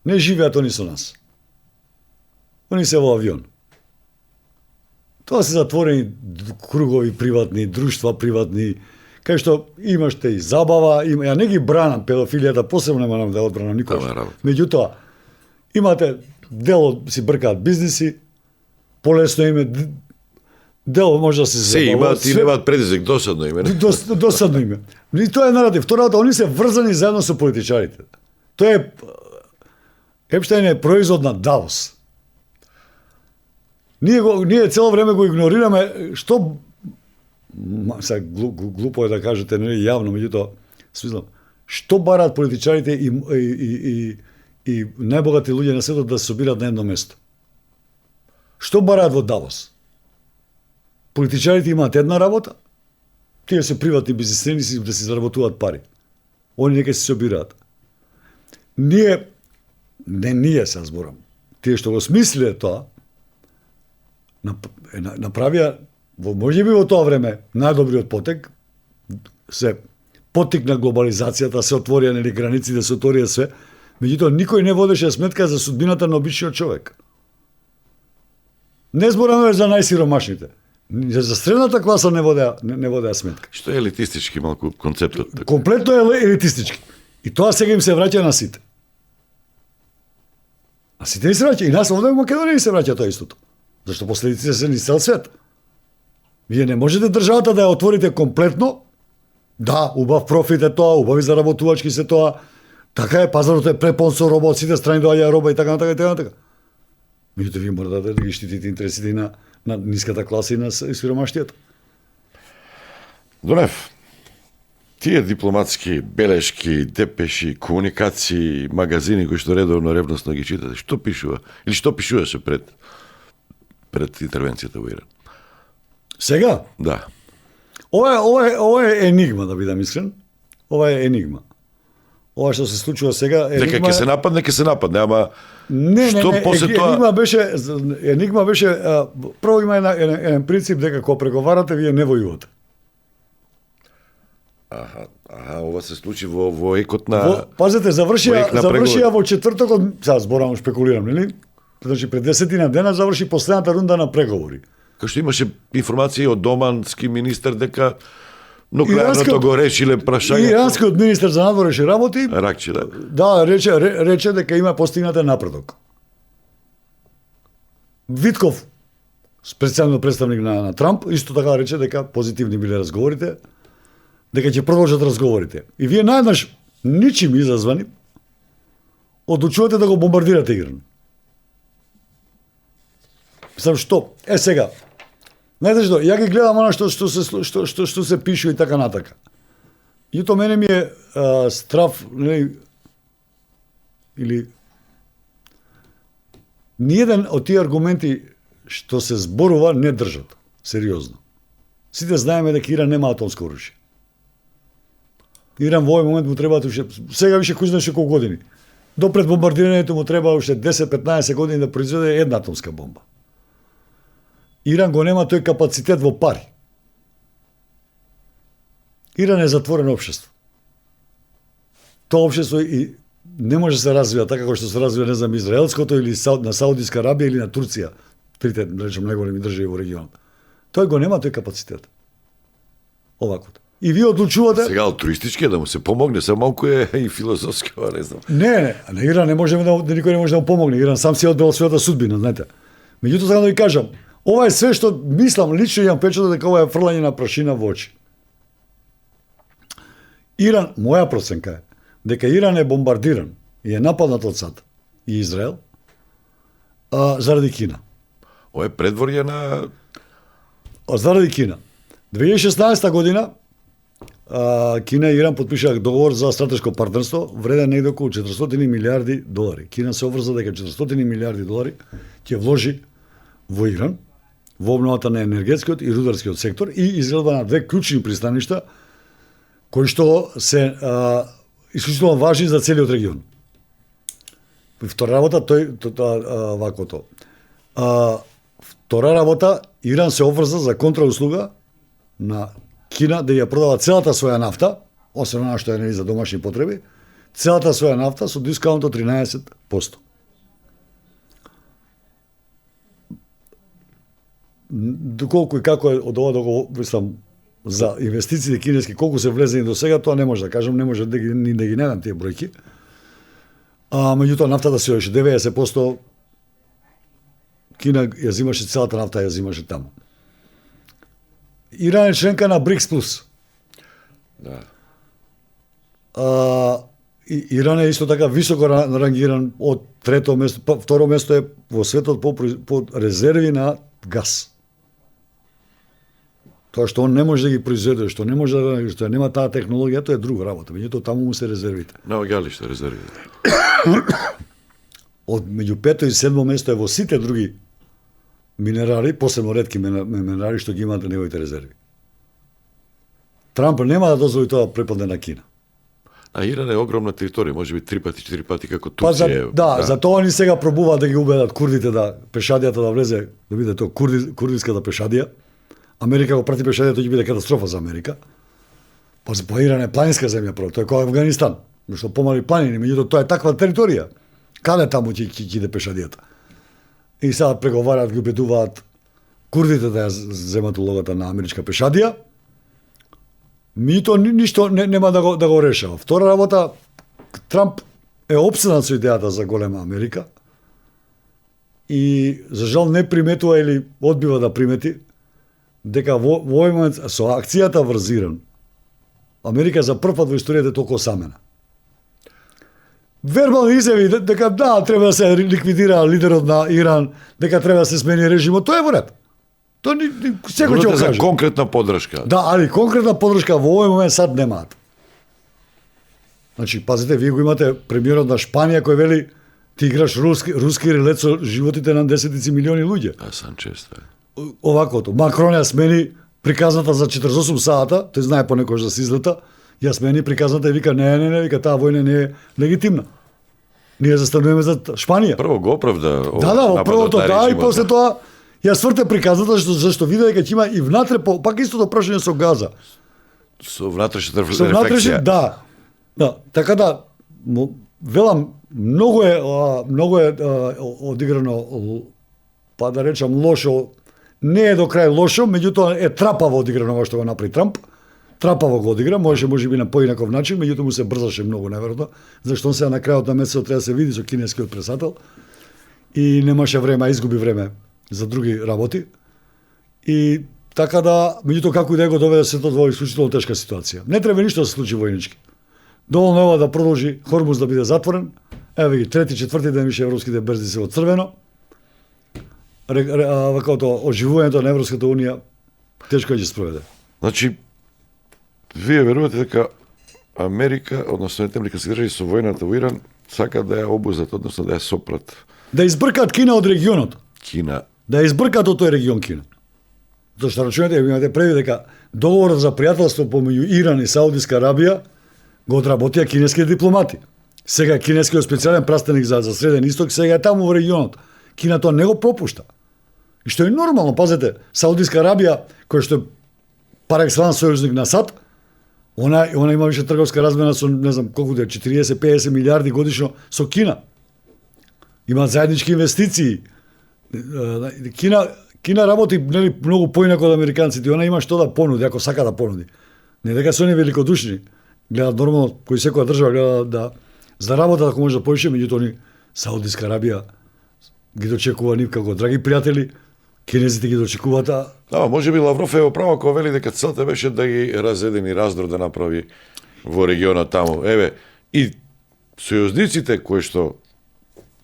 Не живеат они со нас. Они се во авион. Тоа се затворени кругови приватни, друштва приватни, кај што имаште и забава, ја не ги бранам педофилијата, посебно не морам да ја одбранам никош. Тама е работа. Меѓутоа, имате дело си бркаат бизниси, полесно име, дело може да се Се забавуваат, имаат и све- немаат предизвик, досадно име. Досадно име. И тоа е наратив. Втората, они се врзани заедно со политичарите. Тоа е Епштайн е производ на Давос. Ние цело време го игнорираме, што сега глупо е да кажете нели јавно, меѓутоа смислам, што бараат политичарите и најбогати луѓе на светот да се собираат на едно место. Што бараат во Давос? Политичарите имаат една работа, тие се приватни бизнисмени да се заработуваат пари. Они нека се собираат. Ние се зборам. Тие што го смислиле тоа, направија, можеби во тоа време, најдобриот потек, се потикна глобализацијата, се отворија нели граници, да се отворија све, меѓутоа никој не водеше сметка за судбината на обичниот човек. Не збораме за најсиромашните. За средната класа не водеа сметка. Што е елитистички малку концептот. така. Комплетно е елитистички. И тоа сега им се враќа на сите. А сите ни се враќа. И нас овде во Македонија ни се враќа тоа истото. Зашто последиците се низ цел свет. Вие не можете државата да ја отворите комплетно. Да, убав профит е тоа, убави заработувачки се тоа. Така е, пазарот е препон со роба, од сите страни доаѓа роба и така натака и така натака. Меѓутоа вие морате да ги штитите интересите и на ниската класа и на сиромаштијата. Донев, тие дипломатски белешки, депеши, комуникации, магазини кои што редовно ревносно ги читате, што пишува? Или што пишуваше пред интервенцијата во Иран? Сега, Да. ова е енигма, да бидам искрен. Ова е енигма. Ова што се случува сега е Дека ќе се нападне, ама Не, што после тоа енигма беше прво има еден принцип дека кога преговарате вие не војувате. ова се случи во екот на Пазете, Војек на завршија во четвртокот, сега зборам, шпекулирам, нели? Значи пред 10 дена заврши последната рунда на преговори. Кај што имаше информации од домански министер дека нуклеарното го решиле прашањето. Иранскиот министер за надворешни работи Ракчиле. да рече дека има постигнатен напредок. Витков, специјално представник на Трамп, исто така рече дека позитивни биле разговорите, дека ќе продолжат разговорите. И вие најднаш, ничим изазвани, одлучувате да го бомбардирате Иран. Мислам што? Сега. Знаете што? Ја ги гледам она што се пишува и така натака. И то мене ми е страв, нели, или ниеден од тие аргументи што се зборува не држат, сериозно. Сите знаеме дека Иран нема атомско оружје. Иран во овој момент му треба уште, сега више кој знае колку години. До пред бомбардирањето му треба уште 10-15 години да произведе една атомска бомба. Иран го нема тој капацитет во пари. Иран е затворено општество. Тоа општество и не може да се развива така како што се развива, не знам, израелското или на Саудиска Арабија или на Турција, трите, да речем, најголеми држави во регионот. Тој го нема тој капацитет. Овакото. И вие одлучувате... Сега алтруистички е да му се помогне, само малку е и филозофски, не знам. Не, на Иран не можеме да никој не може да му помогне. Иран сам си одбрал својата судбина, знаете. Меѓутоа сакам да ви кажам, ова е све што мислам, лично имам печат дека ова е фрлање на прашина во очи. Иран, моја проценка е дека Иран е бомбардиран и е нападнат од САД и Израел заради Кина. Ова е предворје на... Заради Кина. 2016 година Кина и Иран подпишаа договор за стратешко партнерство, вреден негде околу 400 милиарди долари. Кина се обврза дека 400 милиарди долари ќе вложи во Иран, во обновата на енергетскиот и рударскиот сектор и изградба на две клучни пристаништа кои што се исклучително важни за целиот регион. Втора работа, вакото. Втора работа, Иран се обврза за контрауслуга на Кина да ја продава целата своја нафта, освен она што е за домашни потреби, целата своја нафта со дискаунт од 13%. Доколку и како е од ова договор, мислам, за инвестициите кинески, колку се влезени до сега, тоа не може да кажам, не може да ги најдам тие бројки. Меѓутоа нафтата се още 90% Кина ја зимаше целата нафта, ја зимаше таму. Иран е членка на БРИКС плюс. Да. Иран е исто така високо рангиран од трето место, второ место е во светот по резерви на газ. Тоа што он не може да ги произведе, што не може да што нема таа технологија, тоа е друга работа. Меѓутоа таму му се резервите. Наоѓалиште резервите. Од меѓу пето и седмо место е во сите други минерали, посебно ретки минерали што ги имаат на неговите резерви. Трамп нема да дозволи тоа препадне на Кина. А Иран е огромна територија, можеби 3 пати, 4 пати како Турција. За тоа ни сега пробуваат да ги убедат курдите да пешадијата да влезе, да биде тоа курдиската пешадија. Америка го прати пешадијата, ќе биде катастрофа за Америка. Па Иран е планинска земја прво, тоа е како Афганистан, што помали планини, меѓутоа тоа е таква територија. Каде таму ќе иде пешадијата? И сега преговараат, ги убедуваат курдите да ја земат улогата на америчка пешадија. Мито ништо нема да го решава. Втора работа, Трамп е опседнат со идејата за голема Америка и за жал не приметува или одбива да примети дека во овој момент со акцијата врз Иран Америка за прв пат во историјата е толку самена. Вербално изјави дека да, треба да се ликвидира лидерот на Иран, дека треба да се смени режимот, тоа е во ред. Тоа секој ќе го каже. За конкретна поддршка. Да, али конкретна поддршка во овој момент сад немаат. Значи, пазите, вие го имате премиерот на Шпанија кој вели ти играш руски рулет со животите на десетици милиони луѓе. А Санчес, Овакото. Макрон ја смени приказната за 48 сата, тој знае понекогаш да се излета, ја смени приказната и вика не, вика таа војна не е легитимна. Ние застануваме за Шпанија. Прво го оправда. Да, во првото да, и после тоа ја сврте приказната зашто виде дека ќе има и внатре пак истото прашање со газа. Со внатрешната рефлексија. Да. Да, така да велам многу е одиграно, па да речам лошо, не е до крај лошо, меѓутоа е трапаво одиграно ова што го направи Трамп. Трапаво го одигра, можеше би на поинаков начин, меѓутоа му се брзаше многу неверојатно, зашто он сега на крајот на месецот треба да се види со кинескиот председател и немаше време, изгуби време за други работи. И така да, меѓутоа како и да го доведе светот во исклучително тешка ситуација. Не треба ништо да се случи војнички. Доволно ова да продолжи Хормуз да биде затворен. Еве ги трети, четврти ден више европските берзи се во црвено. Вакото оживувањето на Европската унија тешко ќе спроведе. Значи, вие верувате дека Америка, односно Соединетите американски држави со војната во Иран сакаат да ја обузат, односно да ја сопрат Да избркаат Кина од регионот. Кина. Да ја избркаат од тој регион Кина. Затоа што рачунате, имате предвид дека договорот за пријателство помеѓу Иран и Саудиска Арабија го одработија кинески дипломати. Сега кинескиот специјален пратеник за Среден Исток сега е таму во регионот. Кина тоа не го пропушта. И што е нормално, пазете, Саудиска Арабија, која што е пар екселанс сојузник на САД, она има више трговска размена со, не знам колку да е, 40-50 милиарди годишно со Кина. Имаат заеднички инвестиции. Кина работи нели многу поинако од американците, она има што да понуди, ако сака да понуди. Не дека се они великодушни, гледаат нормално, кој секоја држава гледа да за работа ако може да поише, меѓутоа они Саудиска Арабија ги дочекува нив како драги пријатели, кинезите ги дочекуваат, Да, може би Лавров е оправо кога вели дека целта беше да ги разедини раздор да направи во регионот таму. Еве, и сојузниците кои што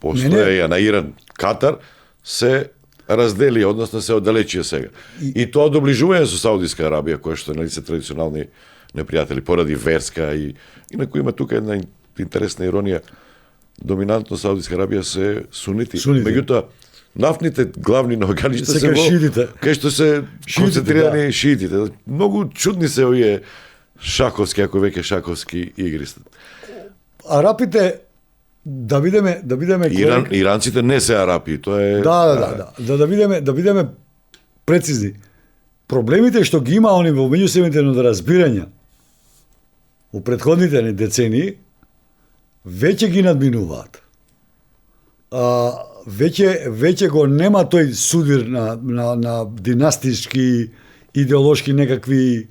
постоеја на Иран, Катар, се раздели, односно се оддалечија сега. И тоа доближување со Саудиска Арабија, која што нели се традиционални непријатели поради верска и инаку има тука една интересна иронија. Доминантно Саудиска Арабија се сунити. Меѓутоа, нафтните главни наоѓалишта се во кај што се концентрирани шиитите. Многу чудни се овие шаковски, ако веќе шаковски игри. Арапите да бидеме Иранците не се арапи, тоа е да бидеме прецизни. Проблемите што ги има они во меѓусебните недоразбирања во претходните децении веќе ги надминуваат. Веќе го нема тој судир на династички, идеолошки некакви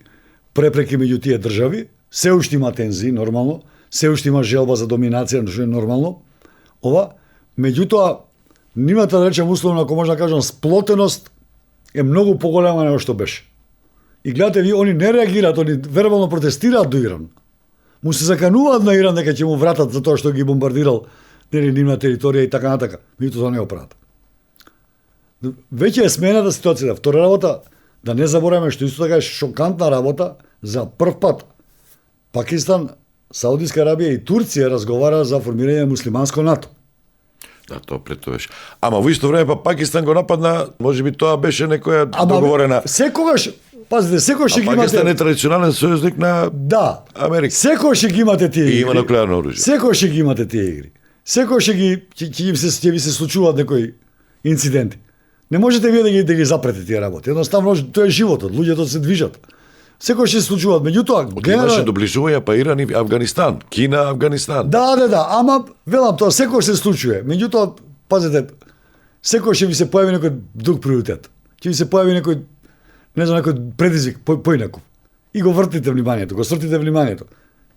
препреки меѓу тие држави. Се уште има тензии, нормално. Се уште има желба за доминација, што е нормално. Меѓутоа, нивната, да речем условно, ако може да кажам, сплотеност е многу поголема него што беше. И гледате ви, они не реагираат, они вербално протестираат до Иран. Му се закануваат на Иран дека ќе му вратат за тоа што ги бомбардирал нивна територија и така натака. Меѓутоа тоа не го прават. Веќе е смената ситуација. Втора работа, да не забораваме што исто така е шокантна работа, за прв пат Пакистан, Саудиска Арабија и Турција разговара за формирање на муслиманско НАТО. Да, тоа претовеш. Ама во исто време Пакистан го нападна, можеби тоа беше некоја договорена. Секогаш, пазите, секогаш ги имате. Пакистан е традиционален сојузник на Америка. Секогаш ги имате тие игри. И има нуклеарно оружје. Секогаш ги имате тие игри. Секогаш ќе ви се случуваат некои инциденти. Не можете вие да ги запрете тие работи. Едноставно тоа е животот, луѓето се движат. Секогаш се случуваат, меѓутоа имаше доближување па Иран и Авганистан, Кина, Авганистан. Да, ама велам тоа секогаш се случува. Меѓутоа, пазете, секогаш ќе ви се појави некој друг приоритет. Ќе ви се појави некој, не знам, некој предизвик поинаков. И го вртите вниманието, го свртите вниманието.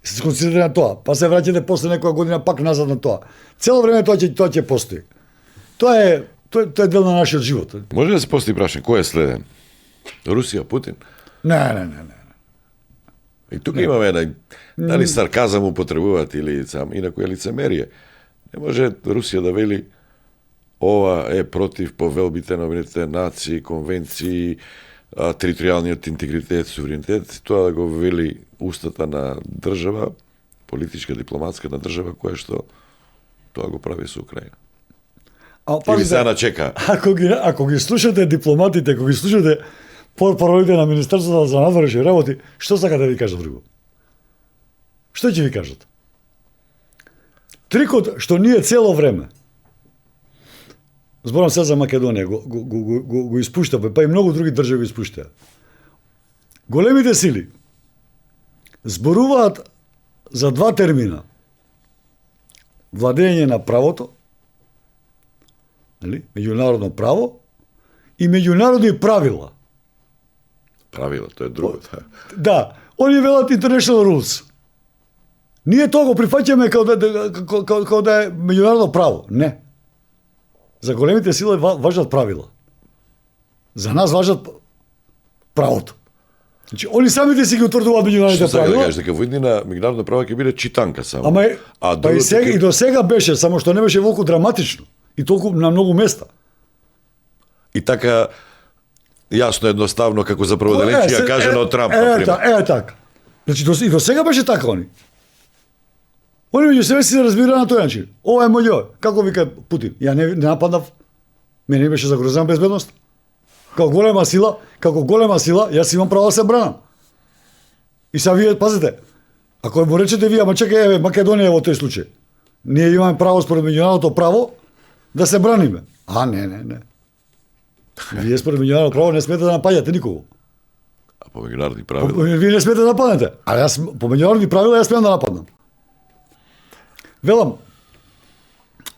Се концентрирате на тоа, па се враќате после некоја година пак назад на тоа. Цело време тоа ќе постои. Тоа е дел на нашиот живот. Може да се постои прашање, кој е следен? Русија, Путин? Не. И тука имаме една, дали сарказам употребуваат или инаку е лицемерие. Не може Русија да вели ова е против повелбите на Обединетите нации, конвенции, територијалниот интегритет, суверенитет, тоа да го вели устата на држава, политичка, дипломатска на држава, која што тоа го прави со Украина. Или се начека. Ако ги слушате дипломатите, ако ги слушате портпаролите на Министерството за надворешни работи, што сака да ви кажат друго? Што ќе ви кажат? Трикот што ние цело време, зборам се за Македонија, го испуштаме, па и многу други држави го испуштаат. Големите сили зборуваат за два термина. Владење на правото, меѓународно право и меѓународни правила. Правила, тоа е друго. Да, они велат international rules. Ние тоа го прифаќаме како да е меѓународно право. Не. За големите сили важат правила. За нас важат правото. Значи, они самите си ги утврдуваат меѓународните правила. Што да кажеш, дека во иднина меѓународно право ќе биде читанка само. Ама и до сега беше, само што не беше волку драматично. И толку на многу места. И така јасно едноставно како за прво да кажано од Трамп, например. Така. Значи и до сега беше така они. Они меѓу себе си се разбира на тој начин. Ова е моје, како вика Путин. Ја не нападнав, мене беше загрозена безбедност. Како голема сила, јас имам право да се бранам. И са вие, пазите, ако му речете вие, ама чекај, еве, Македонија во тој случај. Ние имаме право според меѓународното право да се браниме. А, не. Вие според меѓународното право не смете да напаѓате никого. А по меѓународни правила? Вие не смете да нападнете. А јас по меѓународни правила јас смеам да нападнам. Велам,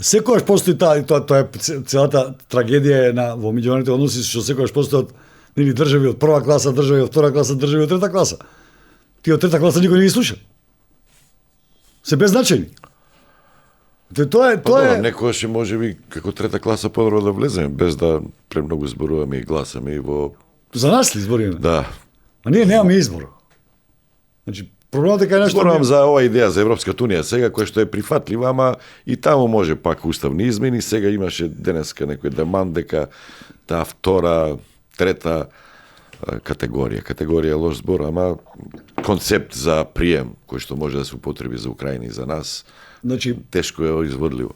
секогаш постои тоа е целата трагедија на во меѓународните односи што секогаш постојат нели држави од прва класа, држави од втора класа, држави од трета класа. Тие од трета класа никој не ги слуша. Се беззначајни. Тоа е Некојаш е можеби како трета класа подобро да влеземе без да премногу зборуваме и гласаме и во за нас ли збориме? да. А ние немаме избор. Значи проблемот е кај нешто. Зборувам за ова идеја за Европската унија сега која што е прифатлива, ама и таму може пак уставни измени. Сега имаше денеска некој деман дека таа втора, трета категорија е лош збор, ама концепт за прием кој што може да се употреби за Украина и за нас. Значи, Тешко е изводливо.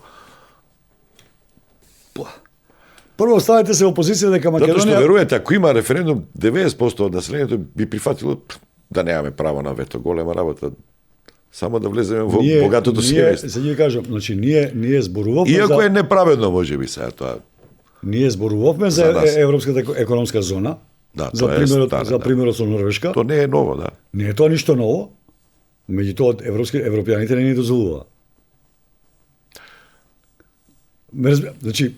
прво ставете се во позиција дека Затоа што Македонија верувате, ако има референдум, 90% од населението би прифатило да немаме право на вето. Голема работа. Само да влеземе во богатото семејство. Се ќе кажам, значи ние зборувавме Иако за е неправедно можеби сега тоа. ние зборувавме за За нас. Европската економска зона. Да, За тоа е примерот, стара, за да. примерот со Норвешка. Тоа не е ново, да. Не е тоа ништо ново. Меѓутоа европјаните не ни дозволува. Значи,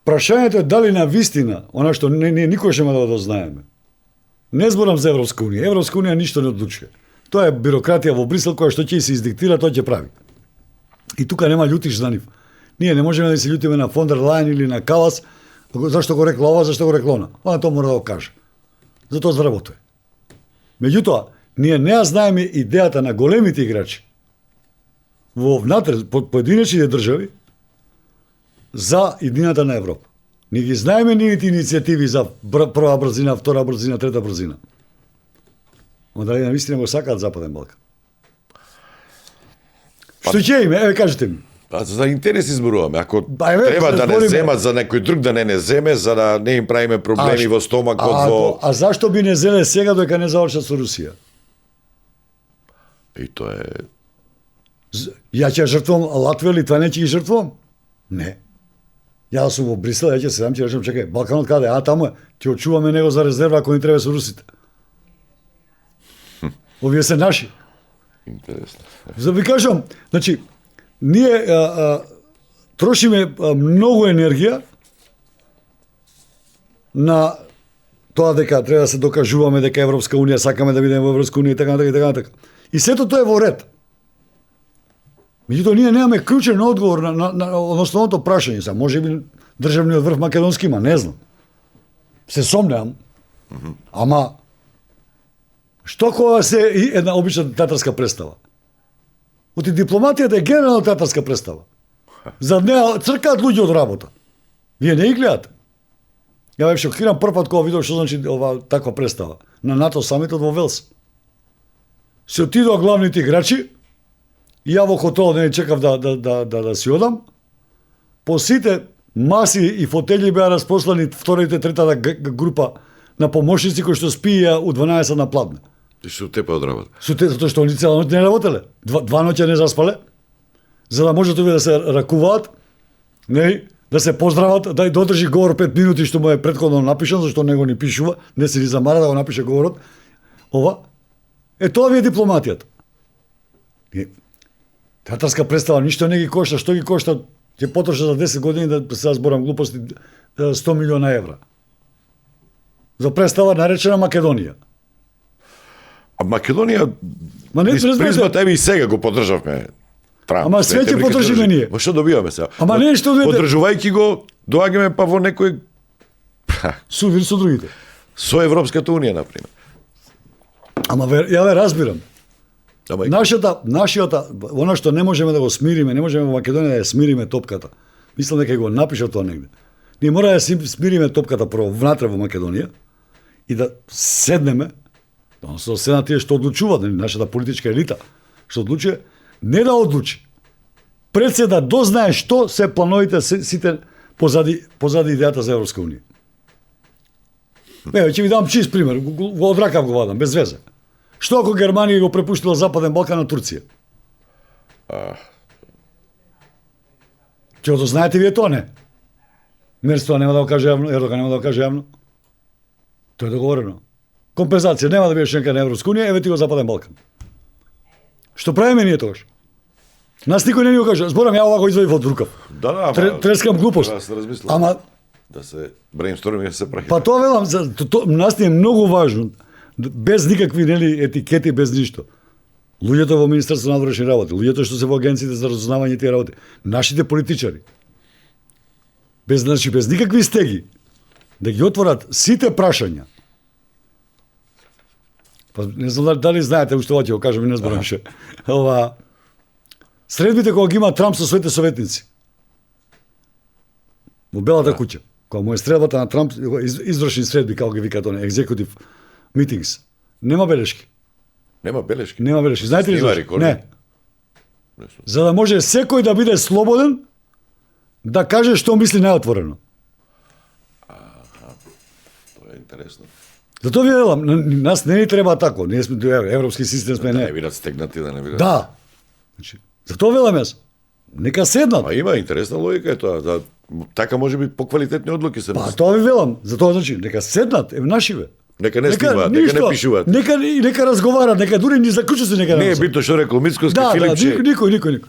прашањето е дали на вистина, она што ние никој ќе да дознаеме. Не зборам за Европска унија. Европска унија ништо не одлучува. Тоа е бирократија во Брисел која што ќе се издиктира, тоа ќе прави. И тука нема љутиш за нив. Ние не можеме да се љутиме на фон дер Лајен или на Калас, зашто го рекла ова, зашто го рекла она. Она тоа мора да го каже. Затоа заработува. Меѓутоа, ние не ја знаеме идејата на големите играчи во внатре поединечните држави за иднината на Европа. Не ги знаеме нивните иницијативи за прва брзина, втора брзина, трета брзина. Но дали навистина го сакаат Западен Балкан? Што ќе име? Еве кажете ми. Па за интереси зборуваме. Ако еве, треба да не збориме. земат за некој друг да не земе, за да не им правиме проблеми во стомакот, во... А зашто би не зеле сега додека не завршат со Русија? И тоа е... Ја ќе жртвувам Латвија, Литва, не ќе ги жртвувам? Не. Ја сум во Брисел, ја ќе седам, ќе речем, чекај, Балканот каде? А, таму е. Ќе очуваме него за резерва ако ни треба со русите. Овие се наши. Интересно. За да ви кажам, значи, ние трошиме многу енергија на тоа дека треба да се докажуваме дека Европска унија сакаме да бидеме во Европска унија и така натака и така натака. И сето тоа е во ред. Меѓутоа ние немаме клучен одговор на основното прашање. Са можеби државниот врв македонски има, не знам. Се сомневам. Ама што кога се една обична театарска представа? Оти дипломатијата е генерално театарска представа. За неа цркаат луѓе од работа. Вие не ги гледате. Ја бев шокиран прв пат кога видов што значи ова таква представа на НАТО самитот во Велс. Се отидоа главните играчи и ја во хотелот не чекав да си одам. По сите маси и фотели беа распослани вторите, третата група на помошници кои што спиеа у 12 на пладне. Ти што тепа од работа? Затоа што они цела ноќ не работеле. Два ноќа не заспале. За да можат овие да се ракуваат, нели, да се поздрават, да додржи говор 5 минути што му е претходно напишан, зашто него ни пишува, не се ни замара да го напише говорот. Ова тоа ви е дипломатијата. Театарска представа ништо не ги кошта, што ги кошта? Ќе потроша за 10 години да се зборам глупости 100 милиона евра. За представа наречена Македонија. А Македонија, Ма не призмата, еве и сега го поддржавме. Трамп. Ама све ќе поддржиме ние. Во што добиваме сега? Ама не што дојде. Поддржувајќи го, доаѓаме па во некој Судир со другите. со Европската унија на пример. Ама ја ве разбирам. Ама Нашиот, она што не можеме да го смириме, не можеме во Македонија да ја смириме топката. Мислам дека го напишав тоа негде. Ние мора да смириме топката прво внатре во Македонија и да седнеме, да се седнат тие што одлучуваат, нашата политичка елита, што одлучува, не да одлучи, пред се да дознае што се плановите сите позади идејата за Европска унија. Еве, ќе ви дам чист пример, го од ракав го вадам, без везе. Што ако Германија го препуштила Западен Балкан на Турција? Ќе го знаете вие тоа, не? Мерство нема да го каже јавно, Ердоган нема да го каже јавно. Тоа е договорено. Компензација нема да биде членка на Европска унија, еве ти го Западен Балкан. Што правиме ние тогаш? Нас никој не ни го каже, зборам ја овако извадив од рукав. Да, Трескам глупост. Да се размислам. Ама Да се брейнсторминг се прави. па тоа велам, нас ни е многу важно, без никакви нели етикети, без ништо. Луѓето во Министерството на внатрешни работи, луѓето што се во агенциите за разузнавање тие работи, нашите политичари, без никакви стеги, да ги отворат сите прашања. Па не знам дали знаете, уште ова ќе го кажам и не зборам ше. Ова средбите кога ги има Трамп со своите советници. Во Белата куќа, кога му е средбата на Трамп, извршни средби, како ги викаат оне, executive meetings, нема белешки. Нема белешки. Нема белешки. Знаете ли Снима зашто? рекорди? Не. За да може секој да биде слободен да каже што мисли најотворено. Тоа е интересно. Затоа ви велам, нас не ни треба тако, ние сме европски систем сме Да не не. бидат стегнати, да не бидат. Да. Значи, затоа велам јас. Нека седнат. А има интересна логика е тоа, да така можеби поквалитетни одлуки се. Па тоа ви велам, затоа значи нека седнат, нашиве. Нека не снимаат, нека не пишуваат. Нека разговарат, нека дури ни заклучоци нека Не е напишат. битно што рекол Мицковски, Да, Филипче. никој.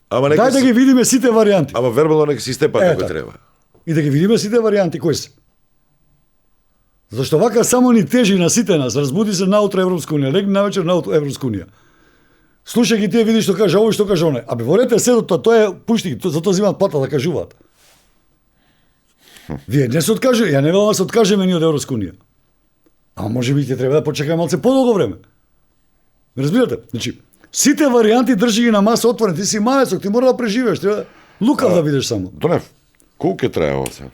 Ама нека Дај да ги видиме сите варианти. Ама вербално нека си степат Е, како така. треба. И да ги видиме сите варианти кои се. Зашто вака само ни тежи на сите нас, разбуди се наутро Европска унија, легни навечер наутро Европска унија. Слушај ги тие, види што каже овој, што каже оној. Абе ворете седото, тоа е пушти, затоа земаат плата да кажуваат. Вие не се откажете, ја не велам да се откажеме ние од Европска унија. А можеби ќе треба да почекаме малце подолго време. Ме разбирате? Значи, сите варианти држи ги на маса отворени, ти си мајецок, ти мора да преживееш, треба лукав да бидеш само. Донев, колку ќе трае ова сега?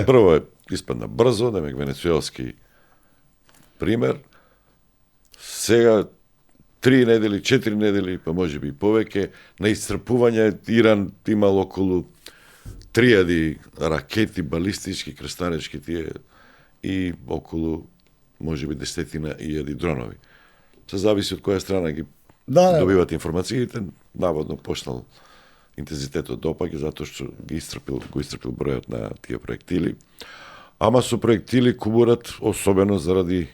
Прво е испадна брзо, демек венецуелски пример. Сега 3 недели, 4 недели, па можеби и повеќе, на исцрпување Иран имал околу 3000 ракети, балистички, крстаречки тие и околу можеби 10.000 дронови. Се зависи од која страна ги Да. добиват информациите, наводно почнал интензитетот да опаѓа затоа што го истрпил бројот на тие проектили. Ама со проектили кубурат, особено заради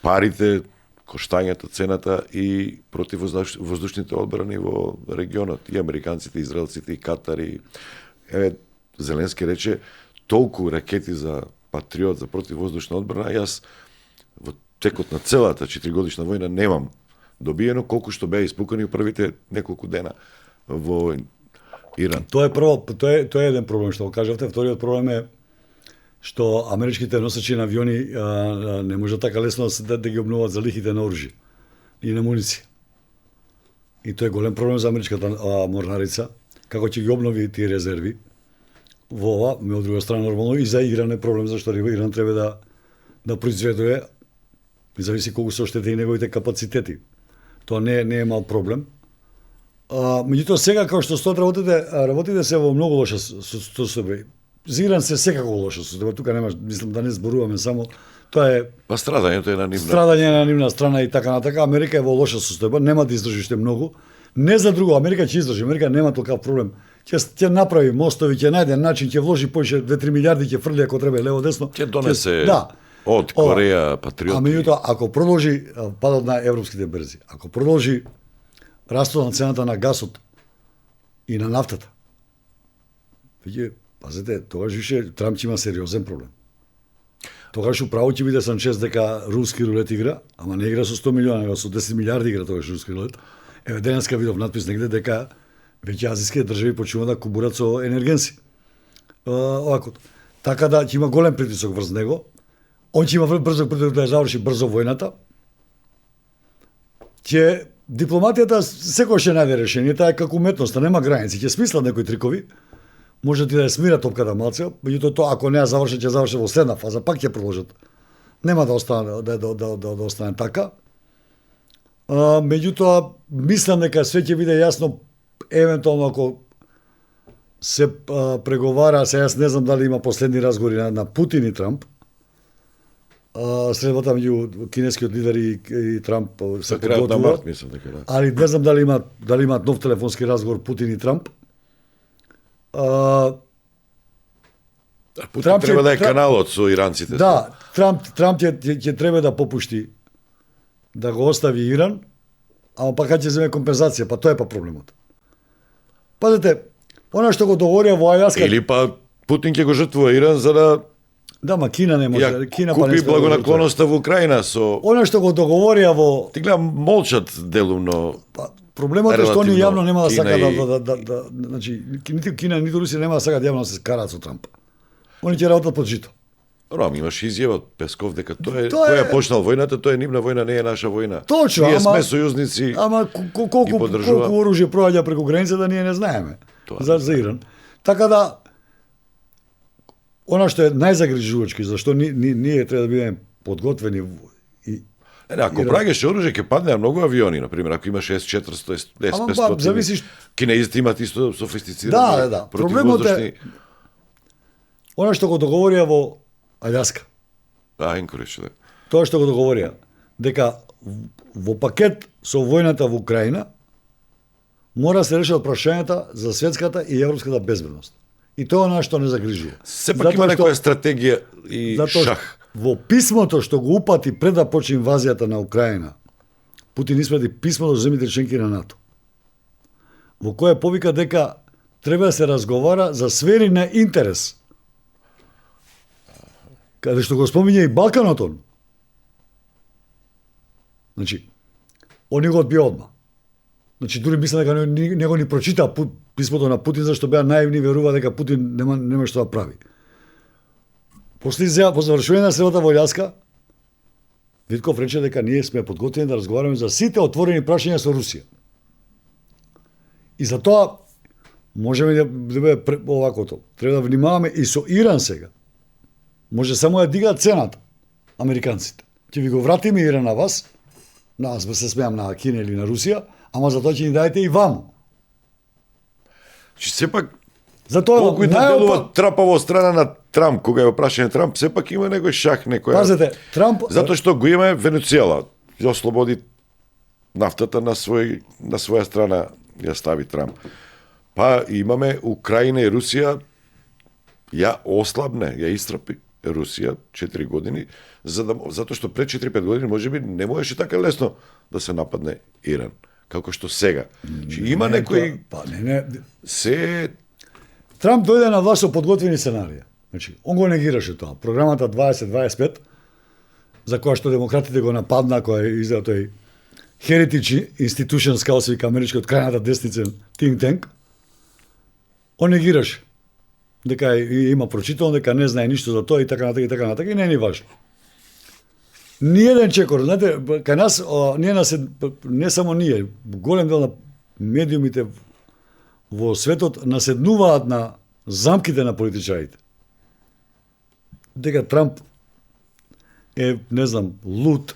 парите, коштањето, цената и против воздушните одбрани во регионот. И американците, и израелците, и Катар, и еве, Зеленски рече, толку ракети за Патриот, за противвоздушна одбрана, јас во текот на целата 4-годишна војна немам добиено колку што беа испукани во првите неколку дена во Иран. Тоа е прво, тоа е еден проблем што го кажавте, вториот проблем е што америчките носачи на авиони не може така лесно да ги обноват залихите на оружје и на муниција. И тоа е голем проблем за америчката морнарица, како ќе ги обнови тие резерви. Во ова, од друга страна нормално и за Иран е проблем зашто Иран треба да произведува, и зависи колку се оштети и неговите капацитети. Тоа не е мал проблем. Меѓутоа сега како што стоат работите се во многу лоша состојба. За Иран се секако лоша состојба, тука нема, мислам да не зборуваме само, тоа е Па страдањето е на нивна. страдање на нивна страна и така натака. Америка е во лоша состојба, нема да издржи уште многу. Не за друго, Америка ќе издржи, Америка нема толкав проблем. Ќе направи мостови, ќе најде начин, ќе вложи поише 2-3 милиарди, ќе фрли ако треба лево десно. Ќе донесе Да. од Ова. Кореја патриоти. А меѓутоа, ако продолжи падот на европските берзи, ако продолжи растот на цената на гасот и на нафтата, веќе, пазете, тогаш више Трамп ќе има сериозен проблем. Тогаш управо ќе биде Санчес дека руски рулет игра, ама не игра со 100 милиона, него со 10 милиарди игра тогаш руски рулет. Еве денеска видов надпис негде дека веќе азијските држави почнуваат да кубурат со енергенси. Овако. Така да ќе има голем притисок врз него. Он ќе има брзо да заврши брзо војната. Ќе дипломатијата секој ќе најде решение, таа е како уметноста, нема граници, ќе смислат некои трикови. Може ти да ја смира топката малце, меѓутоа тоа ако не ја заврши, ќе заврши во следна фаза, пак ќе продолжат. Нема да остане да остане така. Меѓутоа мислам дека све ќе биде јасно евентуално ако се преговара, сега јас не знам дали има последни разговори на Путин и Трамп, средбата меѓу кинескиот лидер и Трамп се За крајот на подготвува, март, мислам дека да. али не знам дали имаат нов телефонски разговор Путин и Трамп. Путин Трамп треба ќе- да е Трамп- каналот со иранците. Да, Трамп ќе треба да попушти да го остави Иран, ама пак ќе земе компензација, па тоа е па проблемот. Пазете, она што го договорија во Ајаска, Или па Путин ќе го жртвува Иран за да да, ма Кина не може, ја Кина па не купи сме да го благонаклоноста во Украина со... Она што го договорија во Ти гледам, молчат делумно. па, проблемот е што они Релативно јавно нема да Кина сакаат и- да, значи ниту Кина ниту Русија нема да сакаат јавно да се скараат со Трамп. Они ќе работат под жито. Ром, имаш изјава од Песков дека Тоа кој е- е почнал војната, тоа е нивна војна, не е наша војна. Точно, Ние ама- сме сојузници. Ама колку поддржува. оружје проаѓа преку границата ние не знаеме. Тоа За Иран. Така да она што е најзагрижувачки, зашто ние треба да бидеме подготвени и Не, ако праќаш оружје ќе падне многу авиони, на пример, ако имаш С-400, Ама, ба, С-500. зависи Кинезите имаат исто софистицирани Да. Проблемот противвоздушни. е она што го договорија во Аљаска. Енкоридж, да. Тоа што го договорија дека во пакет со војната во Украина мора да се решат прашањата за светската и европската безбедност. И тоа е она што не загрижува. Сепак има некоја стратегија и Затоа што шах. во писмото што го упати пред да почне инвазијата на Украина, Путин испрати писмо до земјите членки на НАТО, во кое повика дека треба да се разговара за сфери на интерес. Каде што го спомиња и Балканот он. Значи, они го одбија одма. Значи, дури мислам дека не го ни прочита писмото на Путин, зашто беа наивни, верува дека Путин нема што да прави. После завршување на средата во Аљаска, Витков рече дека ние сме подготвени да разговараме за сите отворени прашања со Русија. И за тоа можеме да биде овакото. Треба да внимаваме и со Иран сега. Може само да дигаат цената американците. Ќе ви го вратиме Иран на вас, нас се смеам на Кина или на Русија, ама за тоа ќе ни дајте и ваму. Че сепак Затоа колку и да делува трапаво од страна на Трамп, кога е прашање Трамп, сепак има некој шах, некоја... Пазете, Трамп Затоа што го има Венецуела, ја ослободи нафтата на своја страна, ја стави Трамп. Па имаме Украина и Русија, ја ослабне, ја истрапи Русија 4 години, затоа што пред 4-5 години можеби не можеше така лесно да се нападне Иран, како што сега. Има некои Па не. се Трамп дојде на власт со подготвени сценарија. Значи, он го негираше тоа. Програмата 2025, за која што демократите го нападна, која е издал тој Heritage Institutions, као се вика америчкиот крајната десница think tank, он негираше. Дека има прочитано, дека не знае ништо за тоа и така натака, и не ни важно. Ниеден чекор, знаете, кај нас, не само ние, голем дел на медиумите во светот наседнуваат на замките на политичарите. Дека Трамп е, не знам, лут,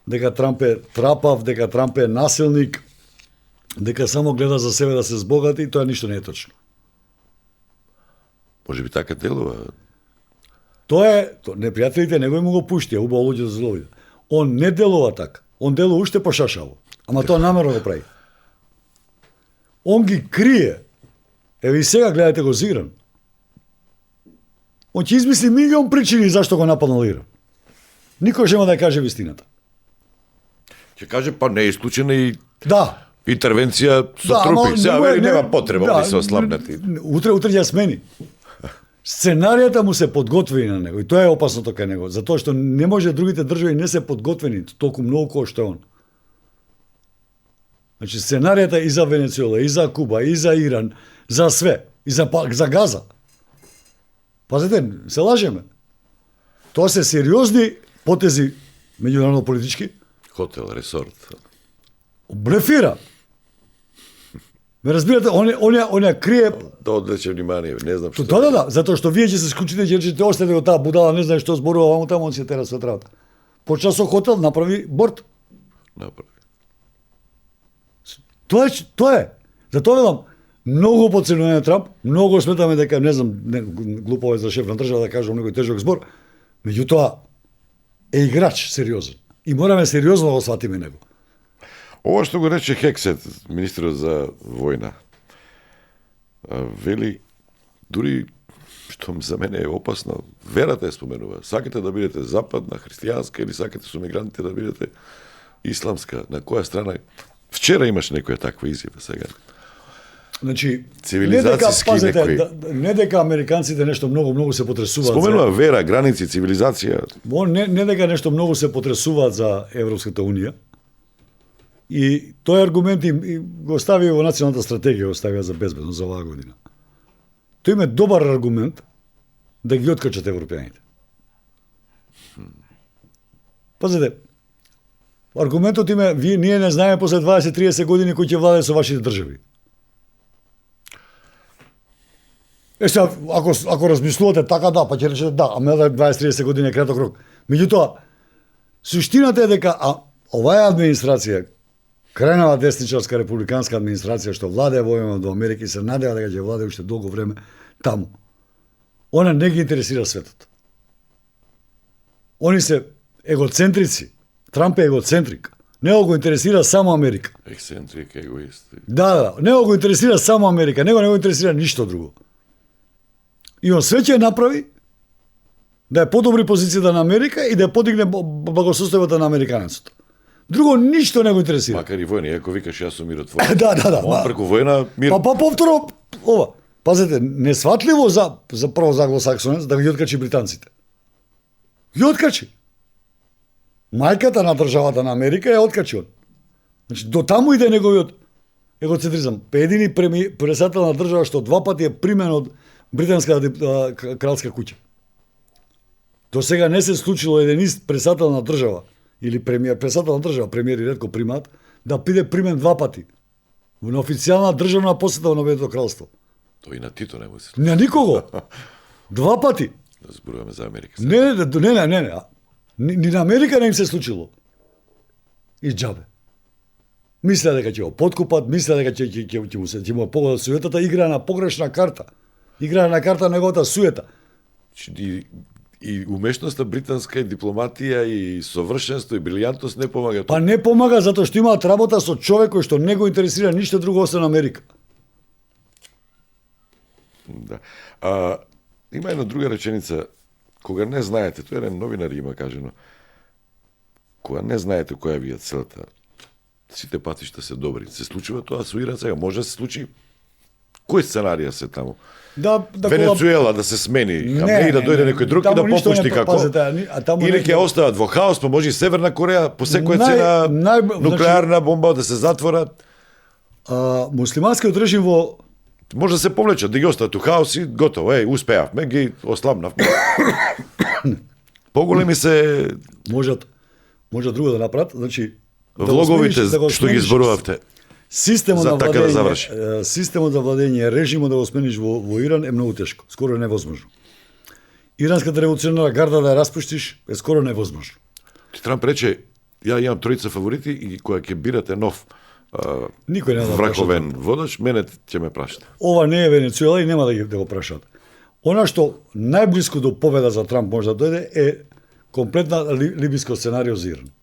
дека Трамп е трапав, дека Трамп е насилник, дека само гледа за себе да се збогати, и тоа ништо не е точно. можеби така делува. Непријателите него му го пуштија, убаво луѓе за зловија. Он не делува така. Он делува уште пошашаво. Ама тоа намерно го прави. Он ги крие. Еве и сега гледате го за Иран. Он ќе измисли милион причини зашто го нападнал Иран. Никој нема да ја каже вистината. Ќе каже, па не е исклучена и Да. интервенција со трупи. Сега вели нема потреба да се ослабнати. Утре ќе смени. Сценаријата му се подготвени на него и тоа е опасното кај него, затоа што не може другите држави не се подготвени толку многу кој што е он. Значи сценаријата и за Венецуела, и за Куба, и за Иран, за све, и за Газа. Пазете, се лажеме. Тоа се сериозни потези меѓународно политички. Хотел, ресорт. Блефира. Ме разбирате, оня крие. Да одлече внимание, не знам што. Да, затоа што вие ќе се скучите, ќе речете, оставете го таа будала, не знае што зборува, ваму таму он се тера со работа. Почна со хотел, направи борт. Направи. Тоа е. Затоа велам, многу подценуваме Трамп, многу сметаме дека, не знам, глупо е за шеф на држава да кажам некој тежок збор, меѓутоа е играч сериозен. И мораме сериозно да го сватиме него. Ова што го рече Хексет, министерот за војна, вели, дури што за мене е опасно, верата е споменува. Сакате да бидете западна, христијанска или сакате со мигрантите да бидете исламска. На која страна? Вчера имаш некоја таква изјава сега. Значи, Цивилизацијски некои. Не дека американците нешто многу се потресуваат. Споменува вера, граници, цивилизација. Не дека нешто многу се потресуваат за Европската унија. И тој аргумент и го ставија во националната стратегија, го ставија за безбедност за оваа година. Тој има добар аргумент да ги откачат европеаните. Пазете, аргументот име, ние не знаеме после 20-30 години кој ќе владее со вашите држави. Сега, ако размислувате така, да, па ќе речете да, ама 20-30 години е краток рок. Меѓутоа, суштината е дека оваа администрација, крајнава десничарска републиканска администрација што владее во до Америка и се надева дека ќе владее уште долго време таму. Она не ги интересира светот. Они се егоцентрици. Трамп е егоцентрик. Не го интересира само Америка. Ексцентрик, егоист. Да, не го интересира само Америка, него не го интересира ништо друго. И он све ќе направи да е подобри позицијата на Америка и да ја подигне благосостојбата на американецот. Друго ништо не го интересира. Макар и војна, ако викаш јас сум миротвореец. Да. Он преку војна мир. Па повторно ова. Пазете, несватливо за прво за англосаксонец да ги откачи британците. Ги откачи. Мајката на државата на Америка ја откачи он. Значи до таму иде неговиот егоцентризам. Едини председател на држава што два пати е примен од британската кралска куќа. До сега не се случило еден ист председател на држава или председател на држава, премиер и ретко примат, да биде примен два пати на официјална државна посета во Обединетото кралство. Тој и на Тито не му се. Не никого. Два пати. Да зборуваме за Америка. Не. Ни на Америка не им се случило. И џабе. Мисля дека ќе го подкупат, мисля дека ќе му погодат суетата, игра на погрешна карта. Игра на карта на неговата суета. И умешноста британска и дипломатија и совршенство и брилјантност не помага. Па не помага затоа што имаат работа со човек кој што не го интересира ништо друго освен Америка. Да. Има една друга реченица, кога не знаете, тоа еден новинар има кажено, кога не знаете која ви е целта, сите патишта се добри. Се случува тоа со Иран сега, може да се случи. Кои сценарија се таму? Да Венецуела да се смени, Хамеи да дојде некој друг и да попушти како. Или ќе остават во хаос, па може и Северна Кореја по секоја цена нуклеарна бомба да се затворат. Муслиманскиот режим во може да се повлечат, да ги остават у хаос и готово, успеавме, ги ослабнавме. Поголеми се можат друго да направат, значи влоговите што ги зборувавте. Системот на така владење, системот за владење, режимот да го смениш во Иран е многу тешко, скоро е невозможно. Иранската револуционарна гарда да ја распуштиш е скоро невозможно. Трамп рече, ја имам тројца фаворити и кога ќе бирате нов никој не да враковен водач, мене ќе ме прашате. Ова не е Венецуела и нема да го прашат. Она што најблиско до победа за Трамп може да дојде е комплетна либијско сценарио за Иран.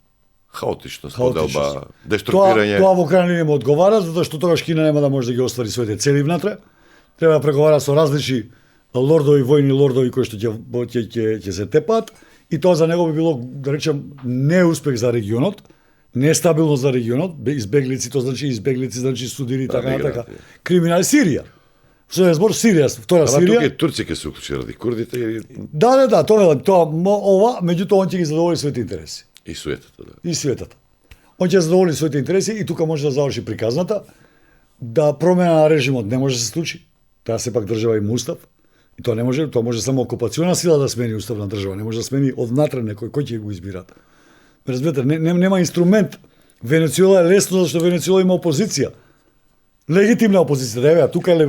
Хаотичност, поделба, деструктирање. Тоа во крајна линија му одговара, затоа што тогаш Кина нема да може да ги оствари своите цели внатре. Треба да преговара со различни лордови, војни лордови кои што ќе се тепаат и тоа за него би било, да речем, неуспех за регионот, нестабилност за регионот, избеглици, тоа значи судири и така натака. Криминали Сирија. Со збор Сирија, втора Сирија. Ама тука Турци ќе се уклучи ради курдите и Да, тоа ова, меѓутоа он ќе ги задоволи своите интереси. И суетата, да. И суетата. Он ќе задоволи своите интереси и тука може да заврши приказната, да промена на режимот не може да се случи. Таа сепак држава има устав. И тоа не може, тоа може само окупациона сила да смени устав на држава, не може да смени однатре некој, кој ќе го избират. Разбирате, нема инструмент. Венецуела е лесно зашто Венецуела има опозиција. Легитимна опозиција, да еве, тука е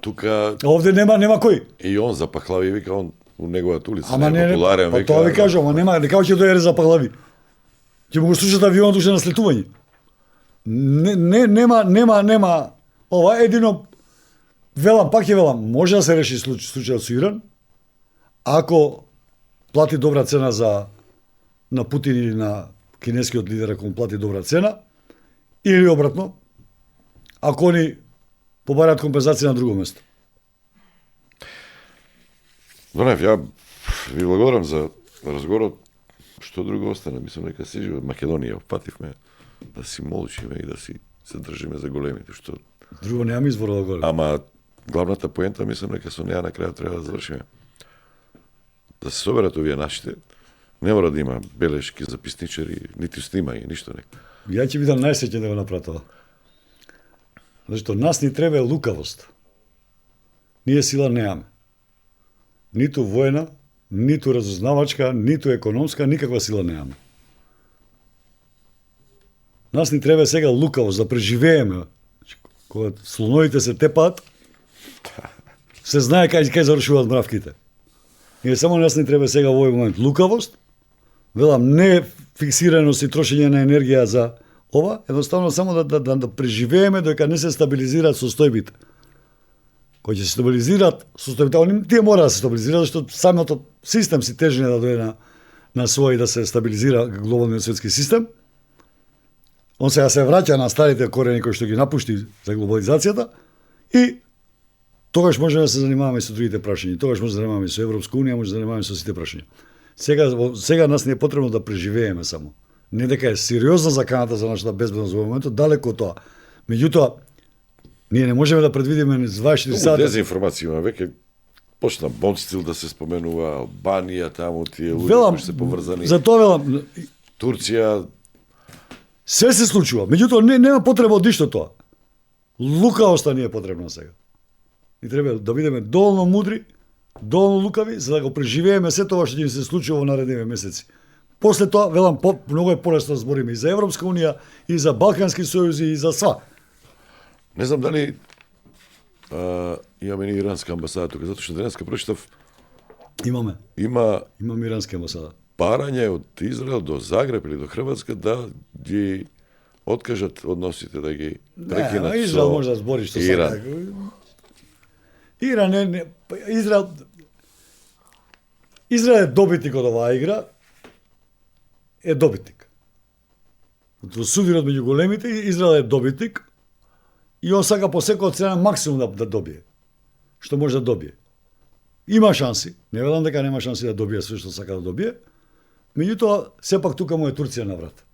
тука овде нема кој. И он за Пахлави вика он у неговата улица, ама не популарен вика. Тоа ви кажам, ама нема, дека ќе дојде за Пахлави. Ќе му го слушат авионот уште на слетување. Нема Ова едино пак ќе велам, може да се реши случајот со Иран, ако плати добра цена на Путин или на кинескиот лидер, ако му плати добра цена, или обратно, ако они побарат компензација на друго место. Донев, ја ви благодарам за разговорот. Што друго остане? Мислам дека си живе Македонија, пативме да си молчиме и да си се држиме за големите, што Друго немаме избор да го. Ама главната поента мислам дека со неа на крај треба да завршиме. Да се соберат овие нашите, не мора да има белешки, записничари, нити снимање, ништо не. Ја ќе бидам најсреќен да го направам тоа. Зашто нас ни треба лукавост. Ние сила немаме. Ниту воена, ниту разузнавачка, ниту економска, никаква сила немаме. Нас ни треба сега лукавост да преживееме. Кога слоновите се тепаат, се знае кај завршуваат мравките. И само нас ни треба сега во овој момент лукавост, велам не фиксираност и трошење на енергија за ова, едноставно само да преживееме дека не се стабилизираат состојбите. Кои ќе се стабилизираат состојбите, они тие мора да се стабилизираат, зашто самото систем си тежне да дојде на свој да се стабилизира глобалниот светски систем. Он сега се враќа на старите корени кои што ги напушти за глобализацијата и тогаш можеме да се занимаваме со другите прашања. Тогаш може да се занимаваме со Европска унија, може да се занимаваме со сите прашања. Сега нас не е потребно да преживееме само. Не дека е сериозна заканата за нашата безбедност во моментот, далеко од тоа. Меѓутоа, ние не можеме да предвидиме 24 сата. Дезинформација има веќе. Почна Бонстил да се споменува, Албанија, таму тие луѓе кои се поврзани. Затоа велам, Турција. Се се случува. Меѓутоа нема потреба од ништо тоа. Лукавоста ни е потребна сега. И треба да бидеме доволно мудри, доволно лукави, за да го преживееме се тоа што ќе ни се случува во наредните месеци. После тоа, велам, многу е полесно да збориме и за Европска унија, и за Балкански сојузи, и за сва. Не знам дали имаме ни иранска амбасада тука, затоа што денеска прочитав Имаме иранска амбасада. Барање од Израел до Загреб или до Хрватска да ги откажат односите, да ги прекинат со Израел може да збори што сака. Иран е Израел е добитник од оваа игра. Е добитник. Во судирот меѓу големите Израел е добитник и он сака по секоја цена максимум да добие. Што може да добие. Има шанси, не велам дека нема шанси да добие све што сака да добие. Меѓутоа, сепак тука му е Турција на врат.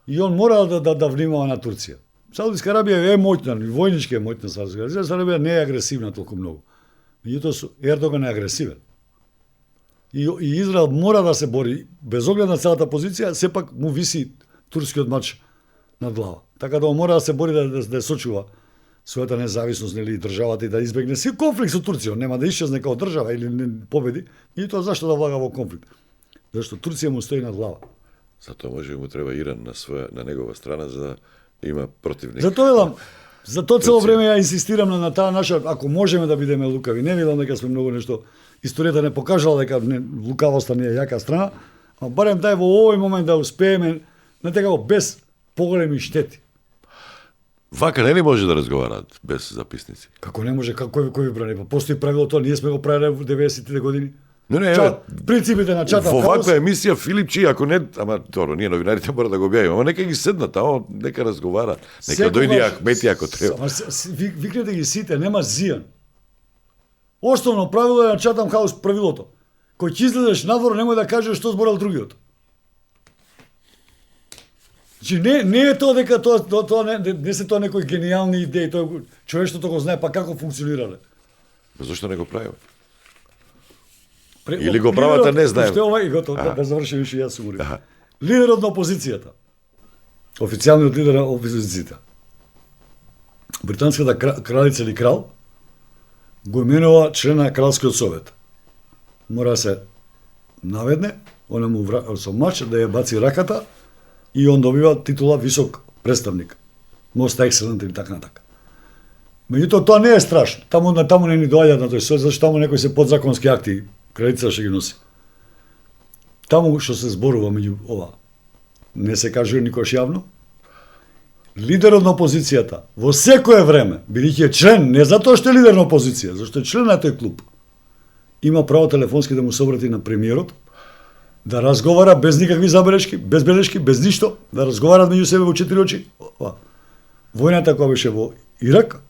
И он мора да внимава на Турција. Саудитска Арабија е моќна, војнички е моќна Саудитска Арабија не е агресивна толку многу. Меѓутоа, Ердоган е агресивен. И Израел мора да се бори, без оглед на целата позиција, сепак му виси турскиот мач над глава. Така да он мора да се бори да сочува својата независност, нели, државата и да избегне си конфликт со Турција. Нема да исчезне као држава или не победи, и тоа зашто да влага во конфликт. Зашто Турција му стои над глава. Затоа може му треба Иран на негова страна за да има противник. Затоа цело време ја инсистирам на таа наша, ако можеме да бидеме лукави. Не видам дека сме многу нешто. Историјата не покажала дека лукавоста не е јака страна, а барем дај во овој момент да успееме не така без поголеми штети. Вака не ли може да разговараат без записници? Како не може, кој ви брани? Постои правило тоа, ние сме го правиле во 90-тите години. Не, принципите на чата. Во ваква емисија Филипчи, ако не, ама добро, ние новинарите мора да го објавиме, ама нека ги седнат, нека разговараат. Нека дојде Ахмети ако треба. Викнете ги сите, нема зијан. Основно правило е на Чатам Хаус правилото. Кој ќе излезеш надвор, немој да кажеш што зборал другиот. Значи не е тоа дека тоа не се тоа некои гениални идеи, тоа човештвото го знае па како функционирале. Зошто не го правиме? Или го правата не знаеме. Што ова и готово, да завршим уште јас сигурно. Лидерот на опозицијата. Официјалниот лидер на опозицијата. Британската кралица или крал го именува член на кралскиот совет. Мора да се наведне, она му со мач да ја баци раката и он добива титула висок представник. Most excellent или така натака. Меѓутоа тоа не е страшно. Таму не ни доаѓаат на тој совет, зашто таму некои се подзаконски акти, кралица ќе ги носи. Таму што се зборува меѓу ова, не се кажува никош јавно. лидерот на опозицијата во секое време, бидејќи е член, не затоа што е лидер на опозиција, зашто е член на тој клуб, има право телефонски да му се обрати на премиерот, да разговара без никакви забелешки, без белешки, без ништо, да разговараат меѓу себе во 4 очи. Војната која беше во Ирак,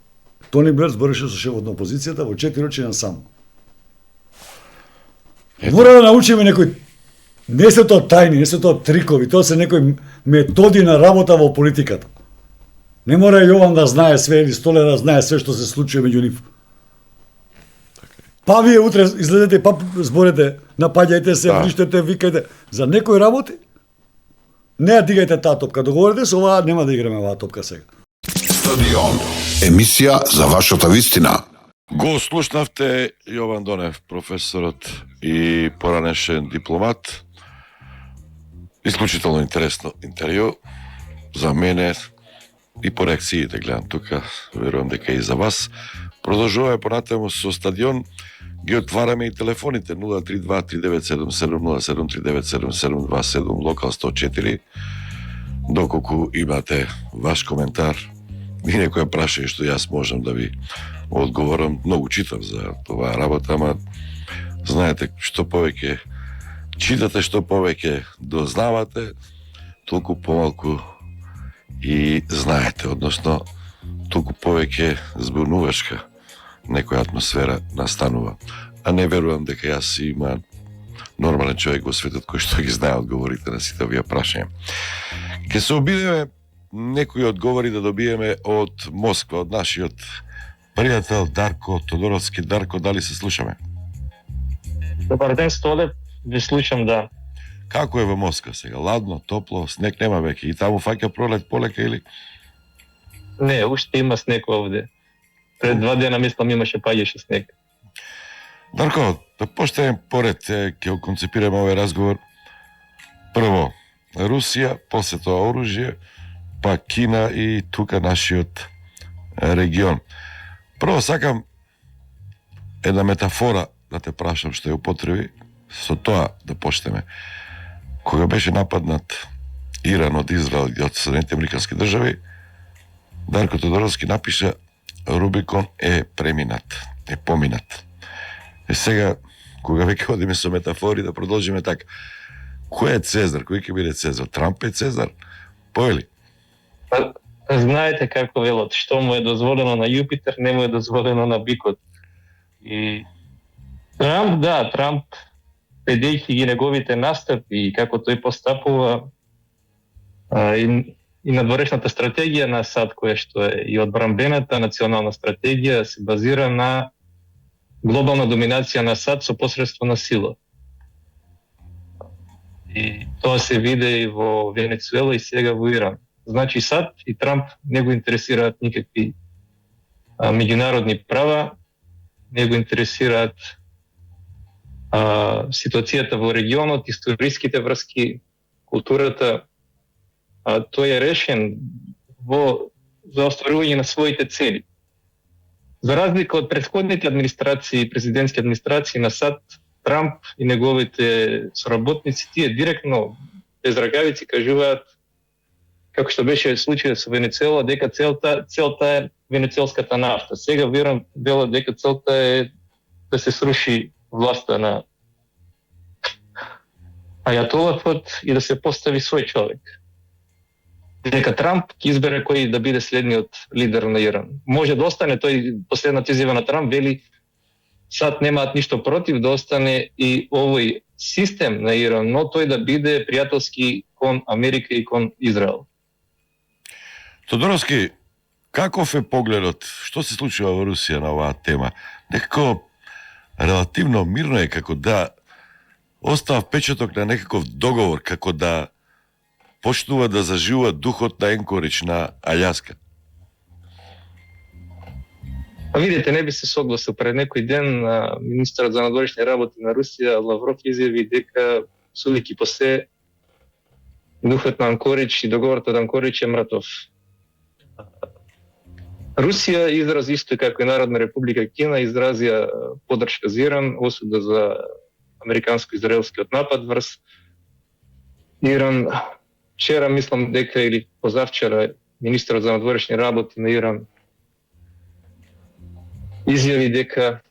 Тони Блер збореше со шефот на опозицијата во 4 очи насам. Мора да научиме некои, не се тоа тајни, не се тоа трикови, тоа се некои методи на работа во политиката. Не мора Јован да знае све или Столе да знае све што се случува меѓу нив. Па вие утре излезете, па зборете, напаѓајте се, вништете, викајте. За некои работи, не ја дигајте таа топка. Договорите со оваа, нема да играме оваа топка сега. Стадион. Емисија за вашата вистина. Го слушнавте Јован Донев, професорот и поранешен дипломат. Исклучително интересно интервју за мене и по реакциите гледам тука, верувам дека и за вас. Продолжуваме понатаму со Стадион, ги отвараме и телефоните 032-3977-07, локал 104, доколку имате ваш коментар и некоја прашање што јас можам да ви одговорам. Многу читам за оваа работа, ама знаете, што повеќе читате, што повеќе дознавате, толку помалку и знаете, односно толку повеќе збунувачка некоја атмосфера настанува. А не верувам дека јас има нормален човек во светот кој што ги знае одговорите на сите овие прашања. Ке се обидеме некои одговори да добиеме од Москва, од нашиот пријател Дарко Тодоровски. Дарко, дали се слушаме? Добар ден, Столе, ви слушам, да. Како е во Москва сега? Ладно, топло, снег нема веќе и таму фаќа пролет полека или? Не, уште има снег овде. Пред 2 дена мислам имаше паѓаше снег. Дарко, да поштеем поред, ќе го концепираме овој разговор. Прво, Русија, после тоа оружје, па Кина и тука нашиот регион. Прво сакам една метафора да те прашам што ја употреби, со тоа да почнеме. Кога беше нападнат Иран од Израел и од Соединетите Американски држави, Дарко Тодоровски напиша Рубикон е преминат, е поминат. И сега, кога веќе одиме со метафори, да продолжиме така. Кој е Цезар? Кој ќе биде Цезар? Трамп е Цезар? Поели? Знаете како велат, што му е дозволено на Јупитер, не му е дозволено на бикот. И Трамп, да, Трамп, следејќи ги неговите настапи и како тој постапува, и надворешната стратегија на САД, која што е и одбрамбената национална стратегија, се базира на глобална доминација на САД со посредство на сила. И тоа се виде и во Венецуела и сега во Иран. Значи САД и Трамп не го интересираат никакви меѓународни права, не го интересираат ситуацијата во регионот, историските врски, културата. Тој е решен за остварување на своите цели. За разлика од претходните администрации, президентски администрации на САД, Трамп и неговите соработници, тие директно без ракавици кажуваат, како што беше случајот со Венецуела, дека целта е венецуелската нафта. Сега верам велат дека целта е да се сруши власта на ајатолафот и да се постави свој човек. Дека Трамп ќе избере кој да биде следниот лидер на Иран. Може да остане тој, последната изјава на Трамп вели САД немаат ништо против да остане и овој систем на Иран, но тој да биде пријателски кон Америка и кон Израел. Тодоровски, каков е погледот? Што се случува во Русија на оваа тема? Некако релативно мирно е, како да остава впечаток на некаков договор, како да почнува да заживува духот на Енкоридж на Аљаска. Видите, не би се согласил. Пред некој ден министерот за надворешни работи на Русија Лавров изјави дека судејќи по се духот на Анкоридж и договорот од Анкоридж е мртов. Русија изрази исто како и Народна република Кина изразија поддршка за Иран, осуда за американско-израелскиот напад врз Иран. Вчера мислам дека или позавчера министрот за надворешни работи на Иран изјави дека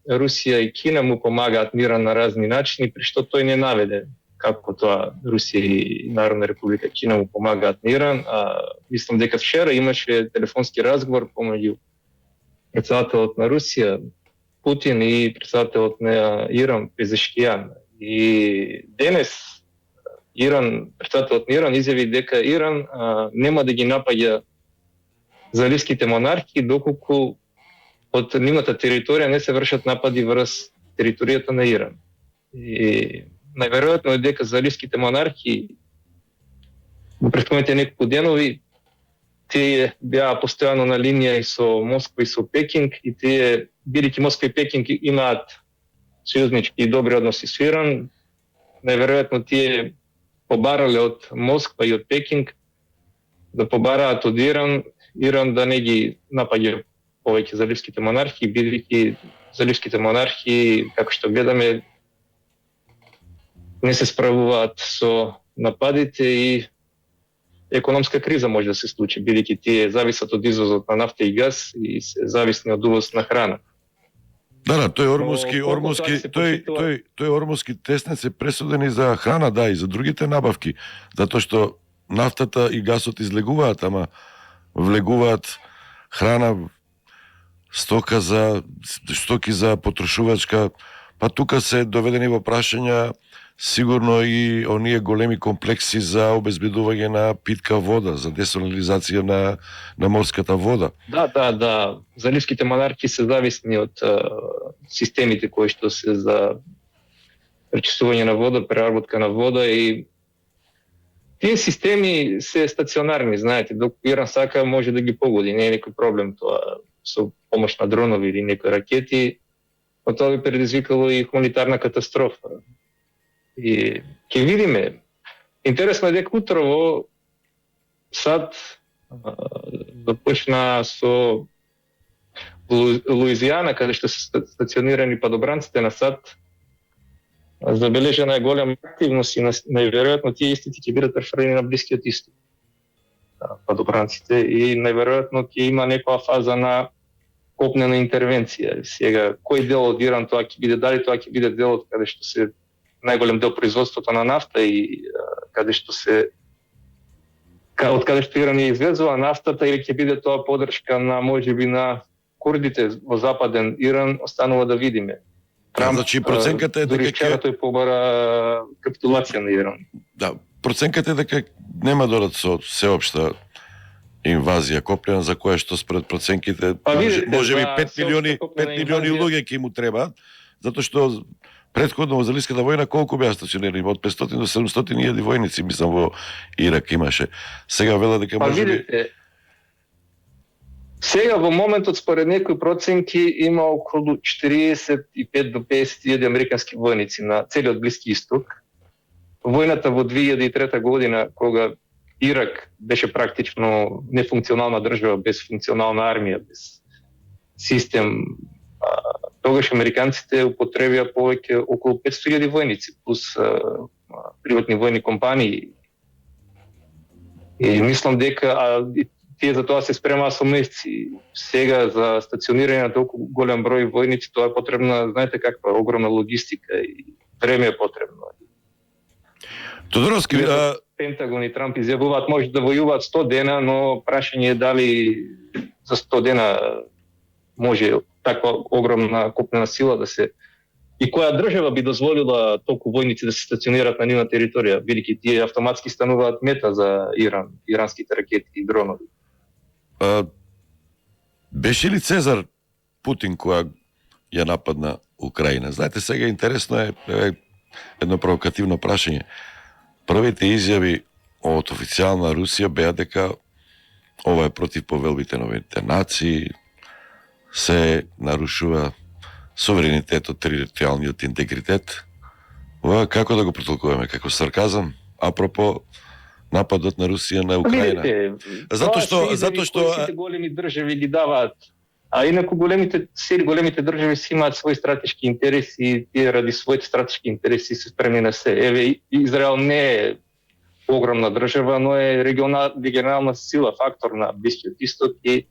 Русија и Кина му помагаат на Иран на разни начини, при што тој не наведе како тоа Русија и Народна република Кина му помагаат на Иран. Мислам дека вчера имаше телефонски разговор помеѓу председателот на Русија Путин и председателот на Иран Пезешкијан. И денес председателот на Иран изјави дека Иран нема да ги напаѓа заливските монархии доколку од нивната територија не се вршат напади врз територијата на Иран. И најверојатно е дека заливските монархии во претходните неколку денови тие беа постојано на линија и со Москва и со Пекинг, и тие, бидејќи Москва и Пекинг имаат сојузнички и добри односи со Иран, најверојатно тие побарале од Москва и од Пекинг да побараат од Иран да не ги напаѓа повеќе заливските монархии, бидејќи заливските монархии, како што гледаме, не се справуваат со нападите и економска криза може да се случи, бидејќи тие зависат од извозот на нафта и газ и се зависни од увоз на храна. Да, тој ормуски теснец е пресуден и за храна, да, и за другите набавки, затоа што нафтата и газот излегуваат, ама влегуваат храна, стоки за потрошувачка, па тука се доведени во прашања сигурно и оние големи комплекси за обезбедување на питка вода, за десалинизација на морската вода. Да. Заливските монархии се зависни од системите кои што се за пречистување на вода, преработка на вода, и тие системи се стационарни, знаете, докато Иран сака може да ги погоди, не е некој проблем тоа со помош на дронови или некои ракети, но тоа би предизвикало и хуманитарна катастрофа. И ќе видиме. Интересно е дека утрово САД започна со Луизијана, каде што се стационирани падобранците на САД, забележана е голема активност и најверојатно тие истите ќе бидат реферирани на Блискиот Исток. Падобранците, и најверојатно ќе има некоја фаза на копнена интервенција. Сега, кој дел од Иран тоа ќе биде, дали тоа ќе биде делот каде што се најголем дел производството на нафта и каде што од каде што Иран ја извезува нафтата, или ќе биде тоа подршка на можеби на курдите во западен Иран, останува да видиме. Значи проценката е дека вчера тој побара капитулација на Иран. Да, проценката е дека нема додат со сеопшта инвазија копнена, за која што според проценките можеби 5 милиони луѓе ќе му требаат, затоа што претходно во Залиската војна колку беа стационирани? Од 500 до 700 илјади војници, мислам, во Ирак имаше. Сега велат дека можеби... Сега во моментот според некои проценки има околу 45 до 50 илјади американски војници на целиот Блиски Исток. Војната во 2003 година, кога Ирак беше практично нефункционална држава, без функционална армија, без систем, тогаш американците употребија повеќе околу 500.000 војници, плюс приватни војни компании. И мислам дека тие за тоа се спремаа со месеци. Сега за стационирање на толку голем број војници тоа е потребна, знаете каква, огромна логистика и време е потребно. Тодоровски, Пентагон и Трамп изјавуваат може да војуваат 100 дена, но прашање е дали за 100 дена може таква огромна копнена сила да се... И која држава би дозволила толку војници да се стационираат на нивна територија, бидејќи тие автоматски стануваат мета за Иран, иранските ракети и дронови. Беше ли Цезар Путин која ја нападна Украина? Знаете, сега интересно е едно провокативно прашање. Првите изјави од официјална Русија беа дека ова е против повелбите на Обединетите нации, се нарушува суверенитетот, територијалниот интегритет. Ова како да го протолкуваме? Како сарказам? Апропо нападот на Русија на Украина. Затоа што големи држави ги даваат, а инаку големите држави си имаат своји стратешки интереси и тие ради своите стратешки интереси се спремни на се. Еве, Израел не е огромна држава, но е регионална сила, фактор на Блискиот Исток и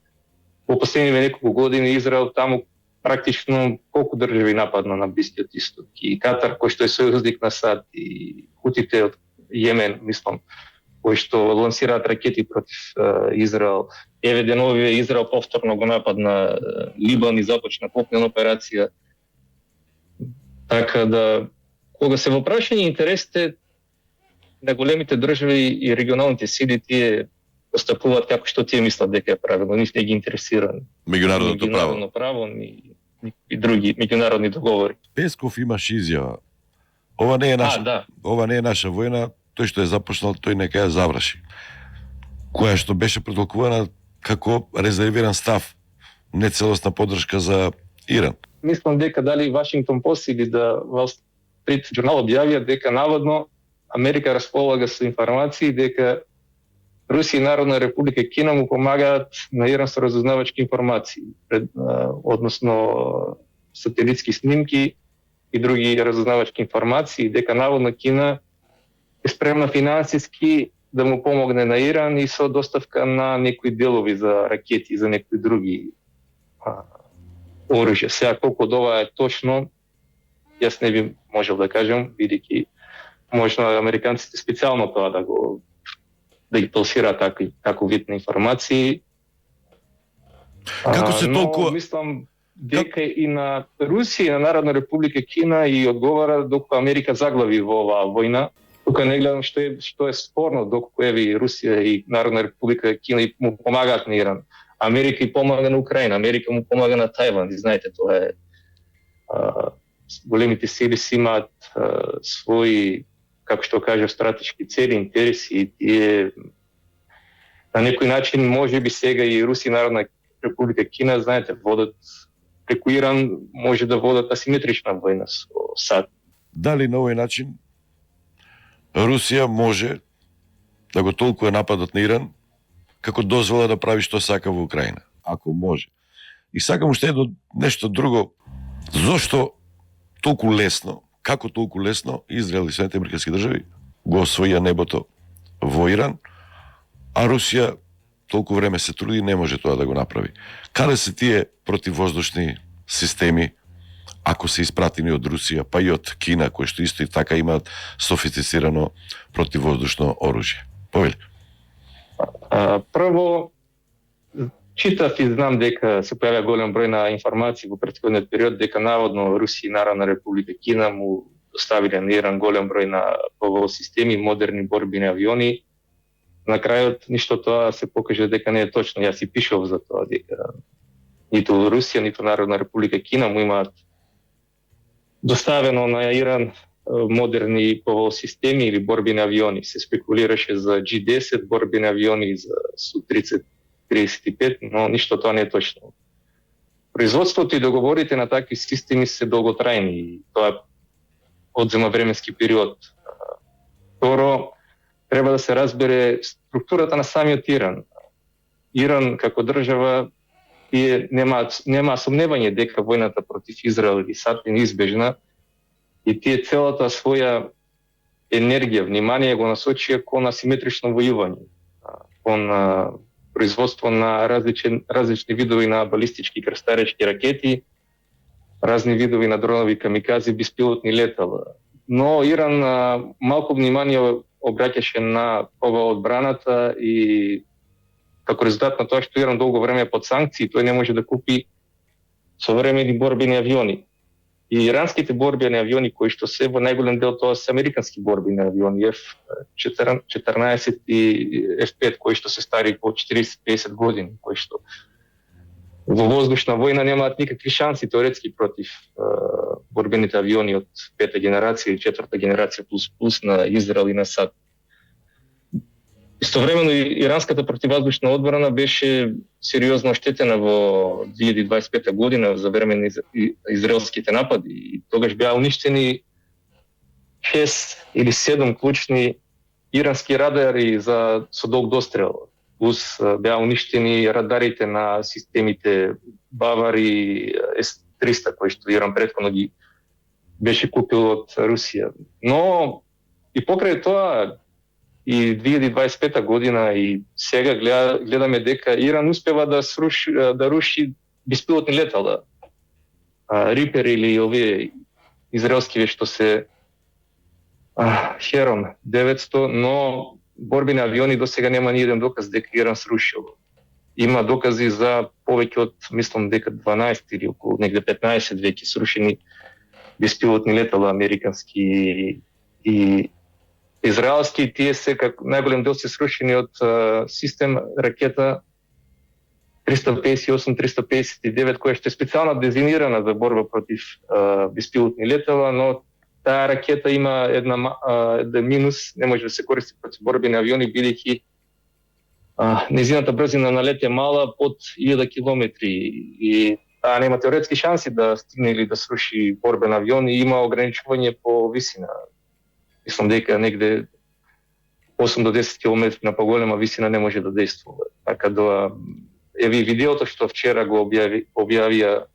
во последниве неколку години Израел таму практично колку држави нападна на Блискиот Исток. И Катар, кој што е сојузник на САД, и хутите од Јемен, мислам, кои што лансираат ракети против Израел. Еве деновиве Израел повторно го нападна Либан и започна копнена операција. Така да, кога се во прашање интересите на големите држави и регионалните сили, тие постапуваат како што тие мислат дека е правилно, нив не ги интересира Меѓународното право. ни други меѓународни договори. Песков имаш изјава. Ова не е наша војна, тој што е започнал, тој нека ја заврши. Која што беше протолкувана како резервиран став, нецелосна поддршка за Иран. Мислам дека дали Вашингтон Пост или да Wall Street Journal објавија дека наводно Америка располага со информации дека Русија и Народна република Кина му помагаат на Иран со разузнавачки информации, односно сателитски снимки и други разузнавачки информации, дека наводно Кина е спремна финансиски да му помогне на Иран и со доставка на некои делови за ракети и за некои други оружја. Сега колку од ова е точно, јас не би можел да кажам, бидејќи можно американците специјално тоа да ги пласираат таков вид на информации. Како се толкова... Но мислам дека и на Русија и на Народна република Кина и одговара доколку Америка заглави во оваа војна. Тука не гледам што е спорно доколку еви Русија и Народна република Кина и му помагаат на Иран. Америка и помага на Украина, Америка му помага на Тајван. И знаете, тоа е големите сили си имаат своји, како што кажа, стратешки цели, интереси и тие на некој начин можеби сега и Русија и Народна република Кина, знаете, водат преку Иран, може да водат асиметрична војна со САД. Дали на овој начин Русија може да го толкува нападот на Иран како дозвола да прави што сака во Украина, ако може. И сакам уште едно нешто друго. Зошто толку лесно, како толку лесно Израел и Соединетите американски држави го освоија небото во Иран, а Русија толку време се труди и не може тоа да го направи. Каде се тие противвоздушни системи, ако се испратени од Русија, па и од Кина, кои што исто и така имаат софистицирано противвоздушно оружје? Повели. Прво, читав и знам дека се појавија голем број на информации во претходниот период дека наводно Русија и Народна република Кина му доставиле на Иран голем број на ПВО системи, модерни борбени авиони. На крајот ништо тоа се покаже дека не е точно. Јас и пишав за тоа дека ниту Русија, ниту Народна република Кина му имаат доставено на Иран модерни ПВО системи или борбени авиони. Се спекулираше за G-10 борбени авиони, за Су-35, но ништо тоа не е точно. Производството и договорите на такви системи се долготрајни и тоа одзема временски период. Второ, треба да се разбере структурата на самиот Иран. Иран како држава нема сомневање дека војната против Израел или САД е неизбежна и тие целата своја енергија, внимание го насочија кон асиметрично војување, кон производство на различни видови на балистички крстаречки ракети, разни видови на дронови камикази, беспилотни летала. Но Иран малку внимание обраќаше на ова одбраната и како резултат на тоа што Иран долго време е под санкции, тој не може да купи современи борбени авиони. И иранските борбени авиони кои што се во најголем дел тоа се американски борбени авиони F-14 и F-5 кои што се стари по 40-50 години, кои што во воздушна војна немаат никакви шанси теоретски против борбените авиони од пета генерација и четврта генерација плюс на Израел и на САД. Истовремено иранската противвоздушна одбрана беше сериозно оштетена во 2025 година за време на израелските напади и тогаш беа уништени 6 или 7 клучни ирански радари со долг дострел. Плюс беа уништени радарите на системите Бавар и С-300 кои што Иран претходно ги беше купил од Русија. Но и покрај тоа и 2025 година и сега гледаме дека Иран успева да руши беспилотни летала. Рипер или овие израелски што се Херон 900, но борбени авиони до сега нема ни еден доказ дека Иран срушил. Има докази за повеќе од, мислам дека 12 или околу негде 15 веќе срушени беспилотни летала американски и израелски, тие се како најголем дел се срушени од систем ракета 358-359, која што е специјално дизајнирана за борба против беспилотни летала, но таа ракета има еден минус, не може да се користи против борбени авиони, бидејќи незината брзина на лет е мала под 1000 километри и таа нема теоретски шанси да стигне или да сруши борбен авион и има ограничување по висина. Мислам дека негде 8 до 10 км на поголема висина не може да действува. Така да еви видеото што вчера го објавија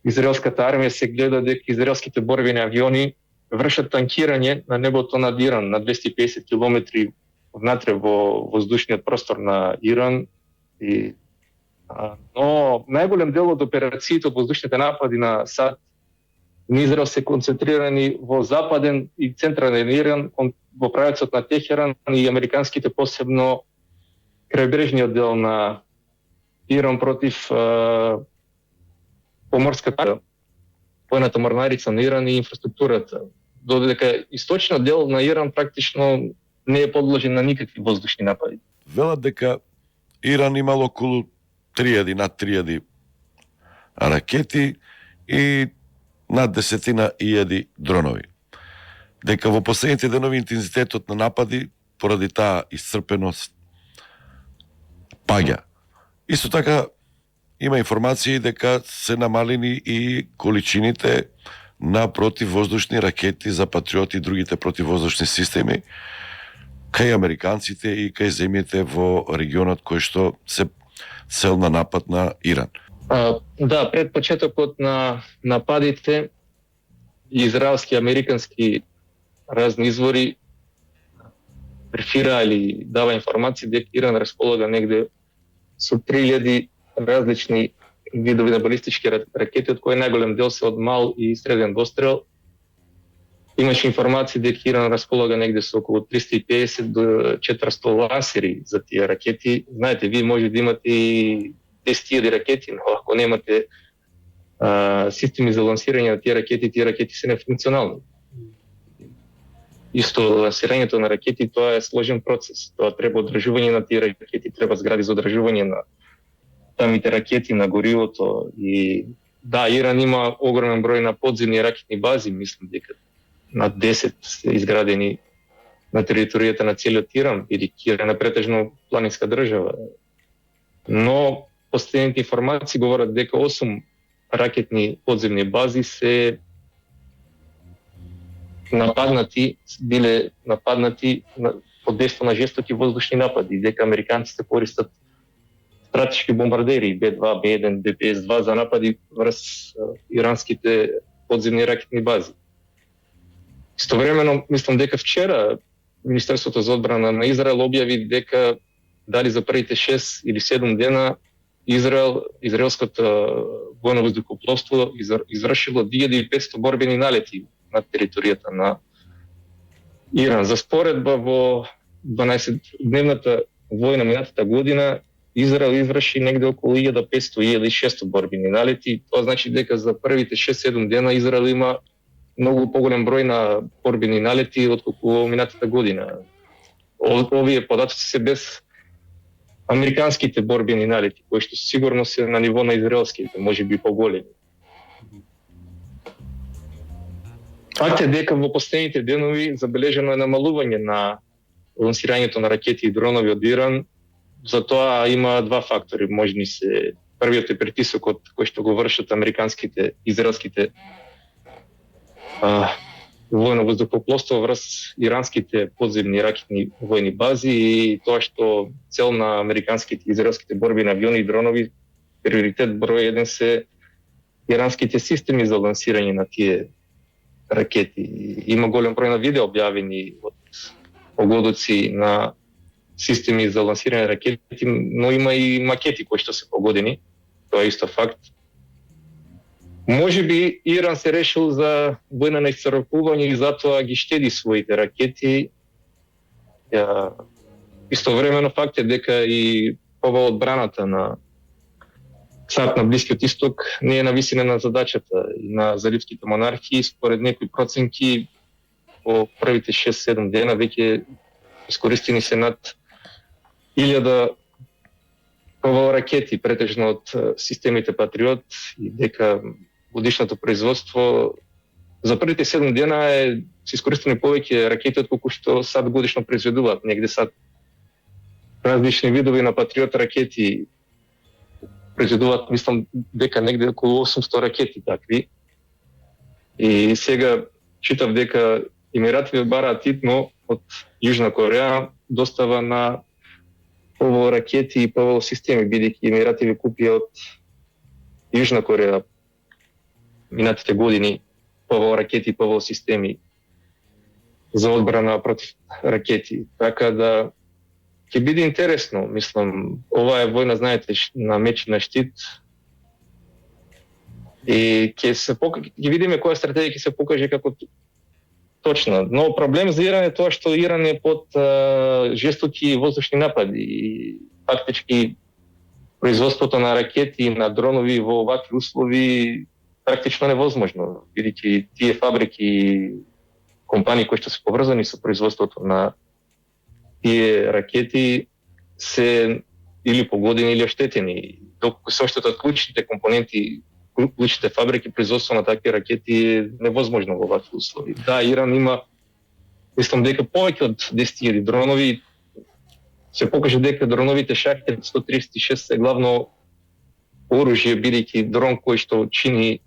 израелската армија, се гледа дека израелските борбени авиони вршат танкирање на небото над Иран на 250 км внатре во воздушниот простор на Иран. Но најголем дел од операциите од воздушните напади на САД на Израел се концентрирани во западен и централен Иран, во правецот на Техеран и американските, посебно крајбрежниот дел на Иран против поморската војната морнарица на Иран и инфраструктурата. Додека источниот дел на Иран практично не е подложен на никакви воздушни напади. Велат дека Иран имал околу 3000 ракети и над 10.000 дронови. Дека во последните денови интензитетот на напади поради таа исцрпеност паѓа. Исто така има информации дека се намалени и количините на противвоздушни ракети за Патриот и другите противвоздушни системи кај американците и кај земјите во регионот кој што се цел на напад на Иран. Да, пред почетокот на нападите израелски и американски разни извори префира или дава информации дека Иран располага негде со 3000 различни видови на балистички ракети, од кои најголем дел се од мал и среден дострел. Имаше информации дека Иран располага негде со околу 350 до 400 лансери за тие ракети. Знаете, вие може да имате и 10.000 ракети, но ако немате системи за лансирање на тие ракети се нефункционални. Исто лансирањето на ракети, тоа е сложен процес. Тоа треба одржување на тие ракети, треба згради за одржување на самите ракети, на горивото. И да, Иран има огромен број на подземни ракетни бази, мислам дека над 10 се изградени на територијата на целиот Иран, бидејќи Иран е претежно планинска држава. Но последните информации говорат дека 8 ракетни подземни бази се биле нападнати под дејство на жестоки воздушни напади, дека американците користат стратешки бомбардери Б2, Б1, БПС-2 за напади врз иранските подземни ракетни бази. Истовремено, мислам дека вчера Министерството за одбрана на Израел објави дека дали за првите 6 или 7 дена израелското војно воздухопловство извршило 1500 борбени налети на територијата на Иран. За споредба, во 12-дневната војна минатата година Израел изврши негде околу 1500-1600 борбени налети. Тоа значи дека за првите 6-7 дена Израел има многу поголем број на борбени налети отколку минатата година. Овие податоци се без американските борбени налети, кои што сигурно се на ниво на израелските, можеби поголеми. Факт е дека во последните денови забележено е намалување на лансирањето на ракети и дронови од Иран. За тоа има два фактори можни се. Првиот е притисокот кој што го вршат американските, израелските војно воздухопловство врз иранските подземни ракетни војни бази и тоа што цел на американските и израелските борбени авиони и дронови, приоритет број 1 се иранските системи за лансирање на тие ракети. Има голем број на видео објавени од погодоци на системи за лансирање ракети, но има и макети кои што се погодени. Тоа е исто факт. Може би Иран се решил за војна на исцрпување и затоа ги штеди своите ракети. Истовремено факт е дека и ова одбраната на САД на Блискиот Исток не е нависина на задачата и на заливските монархии. Според некои проценки, по првите 6-7 дена веќе искористени се над 1000 ПВО ракети, претежно од системите Патриот, и дека годишното производство за првите 7 дена се искористени повеќе ракети отколку што САД годишно произведуваат. Негде САД различни видови на Патриот ракети произведуваат, мислам дека негде околу 800 ракети такви. И сега читав дека Емиратите бараат итно од Јужна Кореја достава на ПВО ракети и ПВО системи, бидејќи Емиратите купија од Јужна Кореја минатите години ПВО ракети и ПВО системи за одбрана против ракети. Така да ќе биде интересно, мислам, ова е војна, знаете, на меч и на штит. И ќе видиме која стратегија ќе се покаже како точно. Но проблем за Иран е тоа што Иран е под жестоки воздушни напади и фактички производството на ракети и на дронови во овакви услови практично невозможно, бидејќи тие фабрики и компании кои што се поврзани со производството на тие ракети се или погодени или оштетени. Доколку се оштетат клучните компоненти, клучните фабрики, производство на такви ракети е невозможно во овакви услови. Да, Иран има, мислам дека повеќе од 10.000 дронови. Се покаже дека дроновите Шахед 136 се главно оружје, бидејќи дрон кој што чини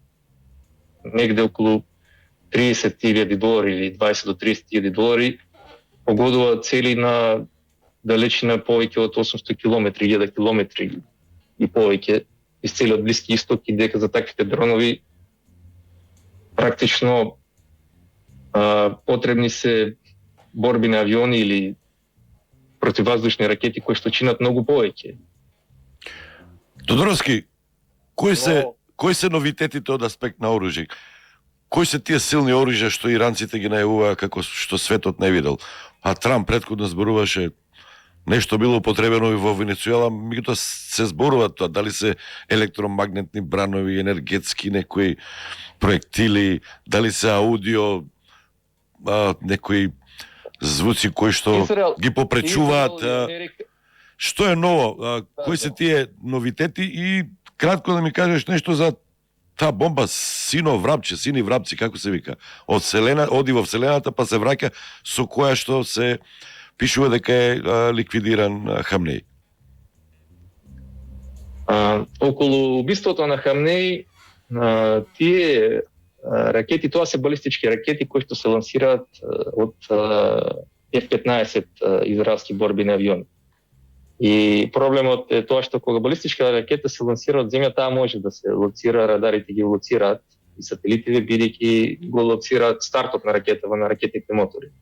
негде околу $30,000 или 20 до $30,000 погодува цели на далечина повеќе од 800 км, 1000 км и повеќе из целиот Блиски Исток, и дека за таквите дронови практично потребни се борбени авиони или противваздушни ракети кои што чинат многу повеќе. Тодоровски, кои се новитетите од аспект на оружје? Кои се тие силни оружја што иранците ги најавуваа како што светот не видел? А Трамп претходно зборуваше нешто било употребено и во Венецуела, меѓутоа се зборува тоа, дали се електромагнетни бранови, енергетски некои проектили, дали се аудио, некои звуци кои што ги попречуваат. Што е ново? Кои се тие новитети? И кратко да ми кажеш нешто за таа бомба сини врапци, како се вика, оди во Вселената па се враќа, со која што се пишува дека е ликвидиран Хамнеи. Околу убиството на Хамнеи, тие ракети, тоа се балистички ракети кои што се лансираат од F-15 израелски борбени авиони. И проблемот е тоа што кога балистичка ракета се лансира од земја, таа може да се лоцира, радарите ги лоцираат и сателитите, бидејќи го лоцираат стартот на ракетава на ракетните мотори.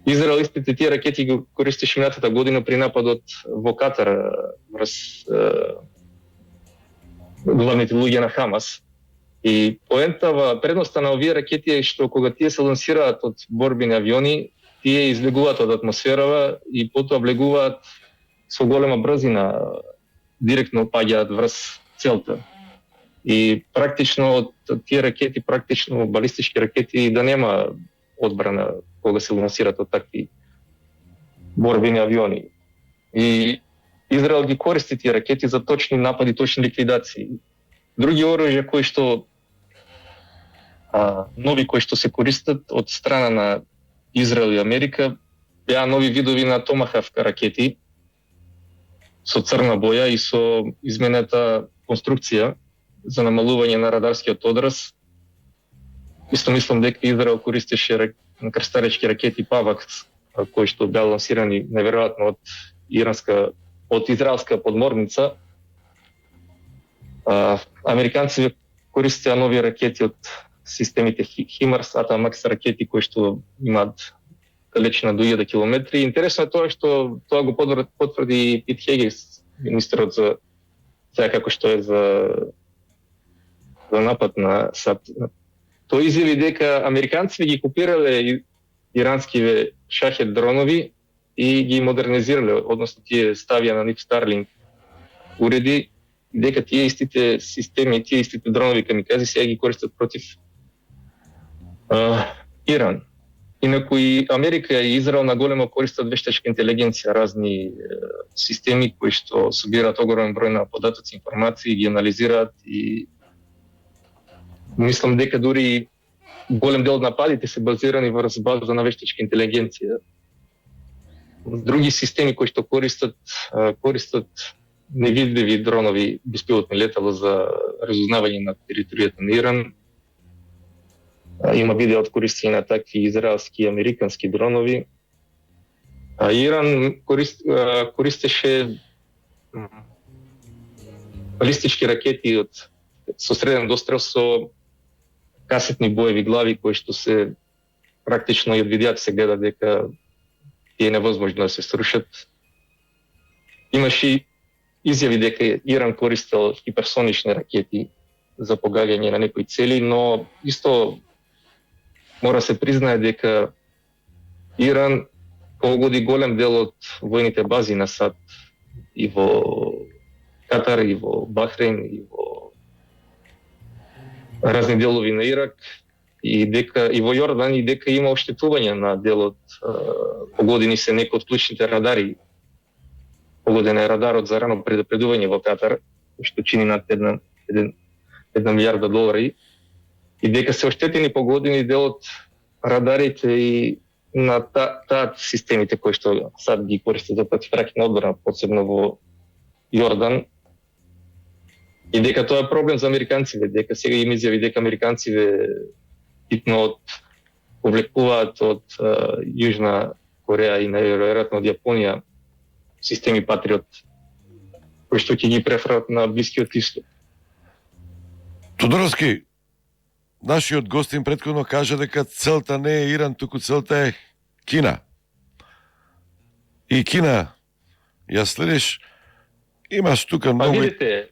Израел истите тие ракети ги користеше минатата година при нападот во Катар врз главните луѓе на Хамас. И предноста на овие ракети е што кога тие се лансираат од борбени авиони, тие излегуваат од атмосферава и потоа влегуваат со голема брзина, директно паѓаат врз целта. И практично од тие ракети, практично балистички ракети, да нема одбрана кога се лансират од такви борбени авиони. И Израел ги користи тие ракети за точни напади, точни ликвидации. Други оружја кои што нови кои што се користат од страна на Израел и Америка беа нови видови на Томахавк ракети со црна боја и со изменета конструкција за намалување на радарскиот одраз. Исто мислам дека Израел користеше крстаречки ракети Павакс, кои што беа лансирани неверојатно од израелска подморница. Американците користеа нови ракети од системите Химарс, Атамакс ракети кои што имаат далечина до 1000 километри. Интересно е тоа што тоа го потврди Пит Хегис, министерот за сега како што е за напад на САД. Тој изјави дека американците ги копирале иранскиве шахет дронови и ги модернизирале, односно тие ставија на нив Starlink уреди, дека тие истите системи, тие истите дронови камикази сега ги користат против Иран. Инаку и Америка и Израел на големо користат вештачка интелигенција, разни системи кои што собираат огромен број на податоци, информации, ги анализираат и мислам дека дури голем дел од нападите се базирани врз база на вештачка интелигенција. Други системи кои што користат невидливи дронови, беспилотни летала за разузнавање на територијата на Иран. Има видео од користење на такви израелски и американски дронови. Иран користеше балистички ракети со среден дострел со касетни боеви глави кои што се практично и од видеото се гледа дека е невозможно да се срушат. Имаше изјави дека Иран користел хиперсонични ракети за погаѓање на некои цели, но исто мора се признае дека Иран погоди голем дел од војните бази на САД и во Катар, и во Бахрейн, и во разни делови на Ирак, и во Јордан, и дека има оштетување на делот, погодени се некои од клучните радари. Погоден е радарот за рано предупредување во Катар, што чини над $1 милијарда, и дека се оштетени погодени дел од радарите и на таа системите кои што САД ги користат за противракетна одбрана, посебно во Јордан. И дека тоа е проблем за американците, дека сега им изјави дека американците битно повлекуваат од Јужна Кореја и најверојатно од Јапонија системи Патриот, кои што ќе ги префрлат на Блискиот Исток. Тодоровски, нашиот гостин претходно кажа дека целта не е Иран, туку целта е Кина. И Кина, ја следиш, имаш тука многу... Видите,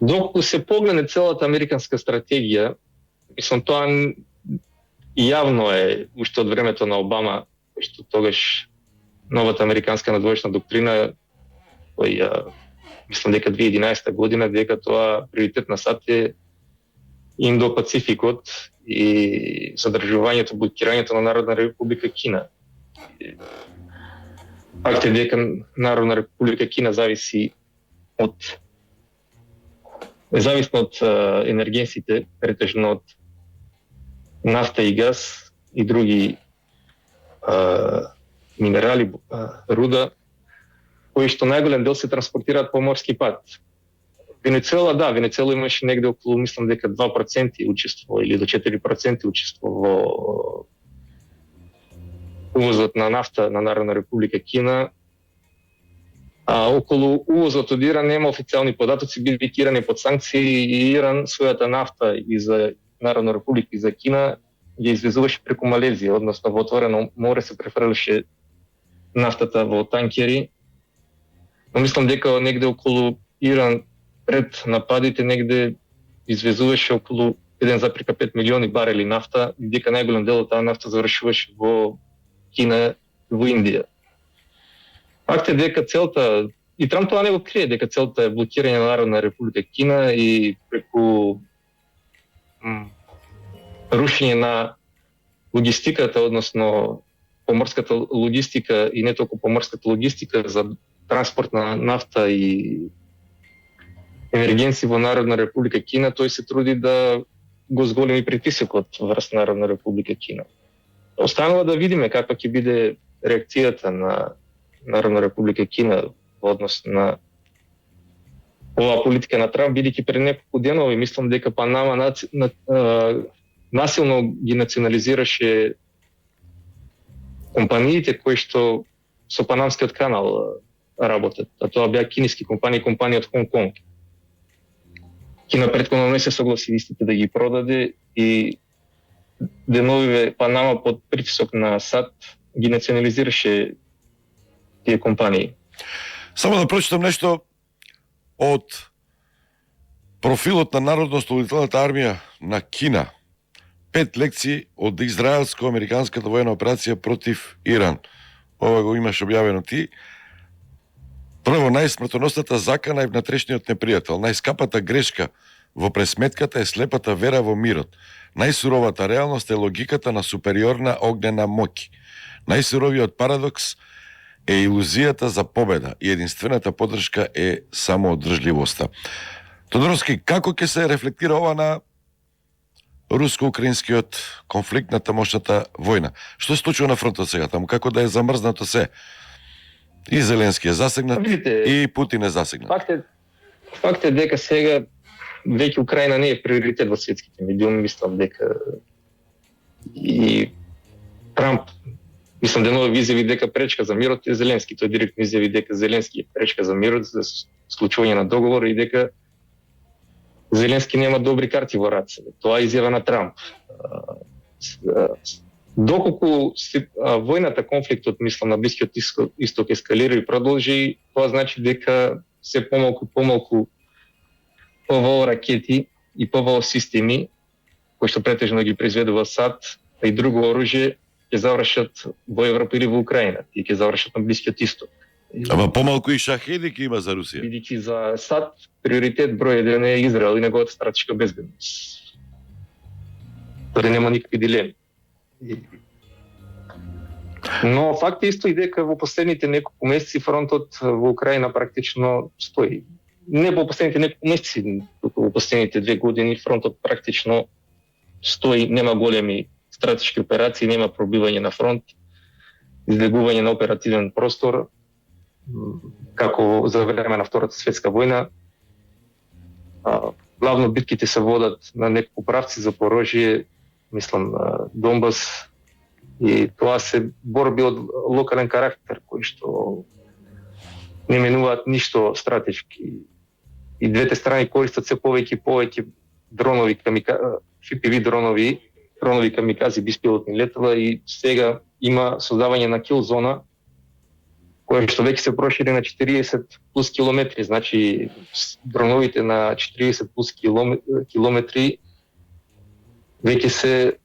доколку се погледне целата американска стратегија, мислам тоа јавно е уште од времето на Обама, што тогаш новата американска надвојшна доктрина, која мислам дека 2011 година, дека тоа приоритет на САД е Индо-Пацификот и задржувањето, блокирањето на Народна република Кина. Факт е дека Народна република Кина независно од енергенсите, претежно од нафта и газ и други минерали, руда, кои што најголем дел се транспортираат по морски пат. Венецуела имаше негде околу, мислам дека 2% учество или до 4% учество во увозот на нафта на Народна република Кина. А околу увозот од Иран нема официјални податоци, бидејќи Иран е под санкции и Иран својата нафта и за Народна република и за Кина ја извезуваше преку Малезија, односно во отворено море се префрлеше нафтата во танкери. Но мислам дека негде околу Иран пред нападите негде извезуваше околу 1,5 милиони барели нафта, и дека најголем дел од таа нафта завршуваше во Кина, во Индија. Факт е дека целта, и Трамп тоа не го крие, дека целта е блокирање на Народна република Кина и преку рушење на логистиката, односно поморската логистика и не толку поморската логистика за транспорт на нафта и енергенци во Народна република Кина, тој се труди да го зголеми притисокот врз Народна република Кина. Останува да видиме каква ќе биде реакцијата на Народна република Кина во однос на оваа политика на Трамп, бидејќи пред неколку денови мислам дека Панама насилно ги национализираше компаниите кои што со Панамскиот канал работат, а тоа беа кинески компании од Хонг Конг. Кина претходно не се согласи истите да ги продаде и деновиве Панама под притисок на САД ги национализираше тие компании. Само да прочитам нешто од профилот на Народно-ослободителната армија на Кина. 5 лекции од израелско-американската воена операција против Иран. Ова го имаш објавено ти. Прво, најсмртоносната закана е внатрешниот непријател. Најскапата грешка во пресметката е слепата вера во мирот. Најсуровата реалност е логиката на супериорна огнена моќ. Најсуровиот парадокс е илузијата за победа и единствената поддршка е самоодржливоста. Тодоровски, како ќе се рефлектира ова на руско-украинскиот конфликт, на тамошната војна? Што се случува на фронтот сега таму? Како да е замрзнато се? И Зеленски е засегнат, Видите, и Путин е засегнат. Факт е дека сега веќе Украина не е приоритет во светските медиуми, мислам дека и Трамп, мислам деново изјави дека пречка за мирот е Зеленски. Тој директно изјави дека Зеленски е пречка за мирот, за склучување на договор и дека Зеленски нема добри карти во раце. Тоа е изјава на Трамп. Доколку војната, конфликтот, мислам, на Блискиот исток ескалира и продолжи, тоа значи дека се помалку ПВО ракети и ПВО системи, кои што претежно ги произведува САД, а и друго оружје, ќе завршат во Европа или во Украина, и ќе завршат на Блискиот исток. Ама помалку и шахеди ќе има за Русија. Бидејќи за САД приоритет број 1 е Израел и неговата стратешка безбедност. Тоа нема никакви дилеми. Но факт е исто и дека во последните неколку месеци фронтот во Украина практично стои. Не во последните неколку месеци, туку во последните 2 години фронтот практично стои, нема големи стратешки операции, нема пробивање на фронт, излегување на оперативен простор, како за време на Втората светска војна. Главно битките се водат на неколку правци, Запорожје, мислам Донбас, и тоа се борби од локален карактер, кои што не менуваат ништо стратешки. И двете страни користат се повеќе дронови, FPV дронови камикази, беспилотни летала, и сега има создавање на кил зона, која што веќе се прошири на 40 плюс километри. Значи, дроновите на 40 плюс километри веќе се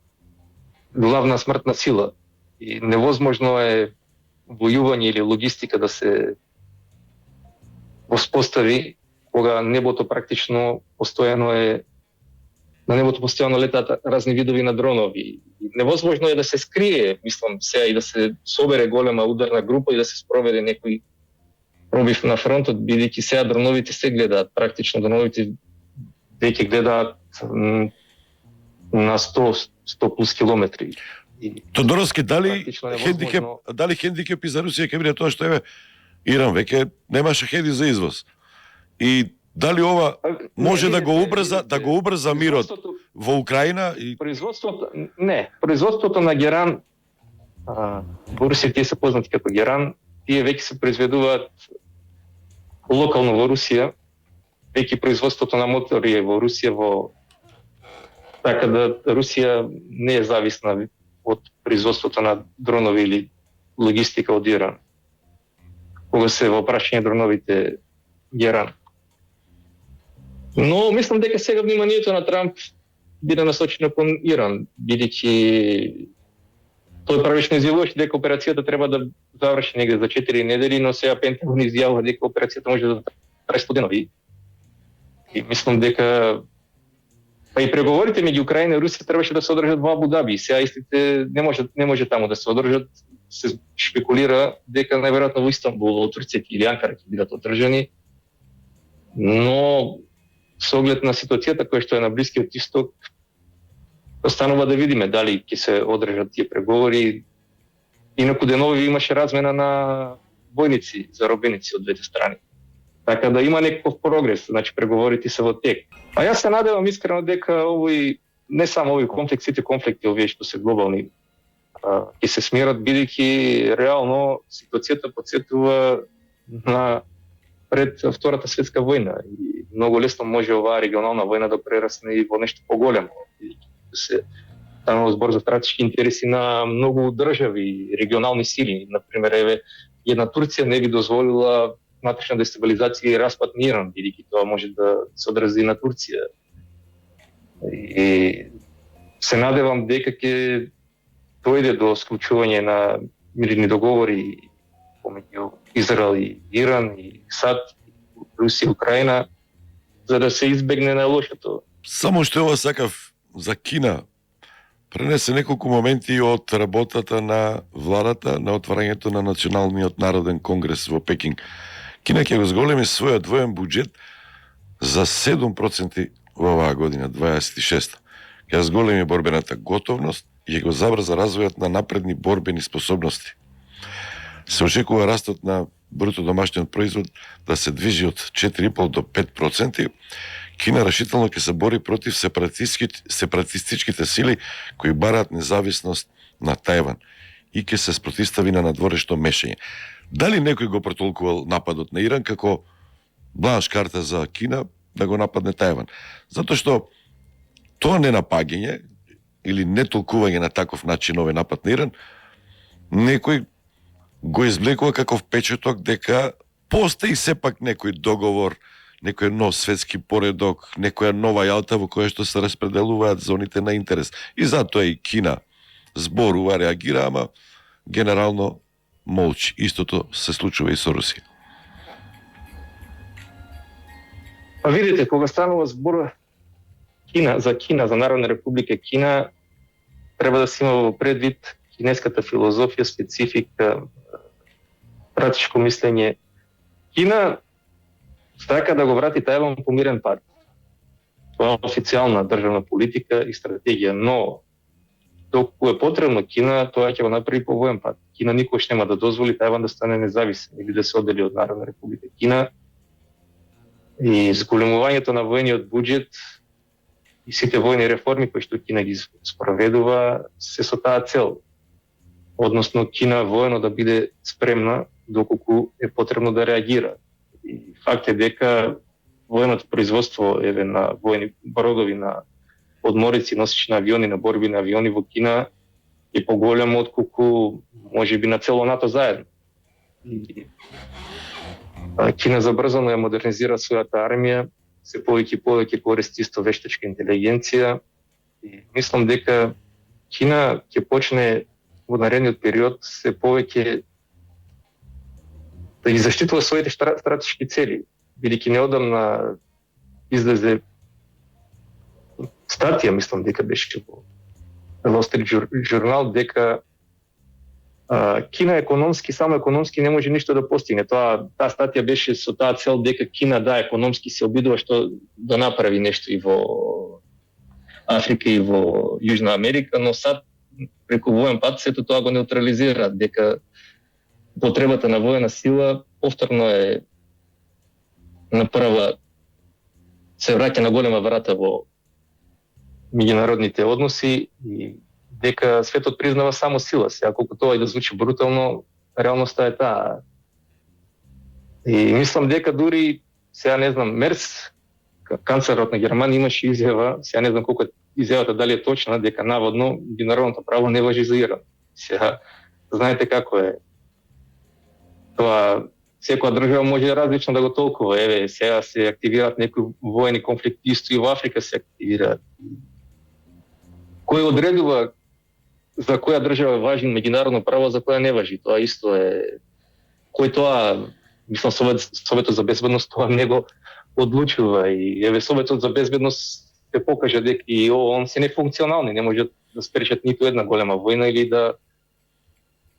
главна смртна сила. И невозможно е војување или логистика да се воспостави кога небото практично постојано на небото постојано летаат разни видови на дронови. И невозможно е да се скрие, мислам, сега и да се собере голема ударна група и да се спроведе некој пробив на фронтот, бидејќи сега дроновите се гледаат, практично дроновите веќе гледаат на 100 плюс километри. Тодоровски, дали хендикеп за Русија ќе биде тоа што еве Иран веќе нема шахеди за извоз? И дали ова може да го убрза мирот во Украина? Производството на геран, во Русија тие се познати како геран, тие веќе се произведуваат локално во Русија, веќе производството на мотори е во Русија, така да Русија не е зависна од производството на дронови или логистика од Иран, кога се во прашање дроновите геран. Но мислам дека сега вниманието на Трамп биде насочено кон Иран, бидејќи тој правично изјавуваше дека операцијата треба да заврши негде за 4 недели, но сега Пентагон изјавува дека операцијата може да трае 100 денови. И мислам дека па и преговорите меѓу Украина и Русија требаше да се одржат во Абу Даби. Сега истите не може таму да се одржат. Се шпекулира дека најверојатно во Истанбул, во Турција или Анкара ќе бидат одржани. Но со оглед на ситуацијата која што е на Блискиот исток, останува да видиме дали ќе се одржат тие преговори. Инаку денови имаше размена на војници, заробеници од двете страни. Така да има некаков прогрес, значи преговорите се во тек. А јас се надевам искрено дека овој, не само овој конфликт, сите конфликти овие што се глобални, ќе се смират, бидејќи реално ситуацијата потсетува на пред Втората светска војна и многу лесно може оваа регионална војна да прерасне и во нешто поголемо. Да се станува збор за стратешки интереси на многу држави и регионални сили. Например, една Турција не би дозволила внатрешна дестабилизација и распад на Иран, бидејќи тоа може да се одрази на Турција. И се надевам дека ќе дојде до склучување на мирни договори помеѓу Израел и Иран и САД, Русија и Украина, за да се избегне најлошото. Само што ова сакав за Кина, пренесе неколку моменти од работата на владата на отварањето на Националниот народен конгрес во Пекинг. Кина ќе го зголеми својот воен буџет за 7% во оваа година, 26. Ќе зголеми борбената готовност и ќе го забрза развојот на напредни борбени способности. Се очекува растот на бруто домашниот производ да се движи од 4,5 до 5%. Кина решително ќе се бори против сепаратистичките сили кои бараат независност на Тајван и ќе се спротивстави на надворешно мешање. Дали некој го претолкувал нападот на Иран како бланш карта за Кина да го нападне Тајван? Затоа што тоа не напаѓање или не толкување на таков начин овој напад на Иран, некој го извлекува како впечаток дека постои сепак некој договор, некој нов светски поредок, некоја нова јалта во која што се распределуваат зоните на интерес. И затоа и Кина зборува, реагира, ама генерално молчи. Истото се случува и со Русија. Па видите, кога станува збор за Кина, за Народна република Кина, треба да се има во предвид кинеската филозофија, специфика, стратешко мислење. Кина сака да го врати Тајван по мирен пат. Тоа е официјална државна политика и стратегија, но доколку е потребно Кина, тоа ќе го направи по воен пат. Кина никош нема да дозволи Тајван да стане независен или да се оддели од Народна република Кина. И зголемувањето на војниот буџет и сите војни реформи кои што Кина ги спроведува се со таа цел. Односно Кина воено да биде спремна доколку е потребно да реагира. И факт е дека военото производство на војни бродови, на подморици, носичи на авиони, на борби на авиони во Кина е поголемо отколку можеби на цело НАТО заедно. И Кина забрзано ја модернизира својата армија, се повеќе и повеќе користи исто вештачка интелигенција и мислам дека Кина ќе почне во наредниот период се повеќе да ги заштитува своите стратешки цели. Бидејќи неодамна излезе статија, мислам дека беше во Wall Street Journal, дека Кина економски, само економски не може ништо да постигне. Таа статија беше со таа цел дека Кина економски се обидува што да направи нешто и во Африка и во Јужна Америка, но сад преку воен пат сето тоа го неутрализира, дека потребата на воена сила повторно е направа, се враќа на голема врата во меѓународните односи и дека светот признава само сила. Сега, колку тоа и да звучи брутално, реалноста е таа. И мислам дека дури, сега не знам, Мерц, канцлерот на Германија, имаше изјава, сега не знам колку изјавата дали е точна, дека наводно меѓународното право не важи за Иран. Сега, знаете како е. Тоа секоја држава може различно да го толкува. Сега се активираат некои воени конфликти, исто и во Африка се активираат. Кој одредува за која држава важи меѓународно право, за која не важи? Тоа исто е. Кој тоа, мислам, Советот за безбедност тоа не го одлучува и Советот за безбедност се покажа дека и ООН се нефункционални, не можат да спречат ниту една голема војна или да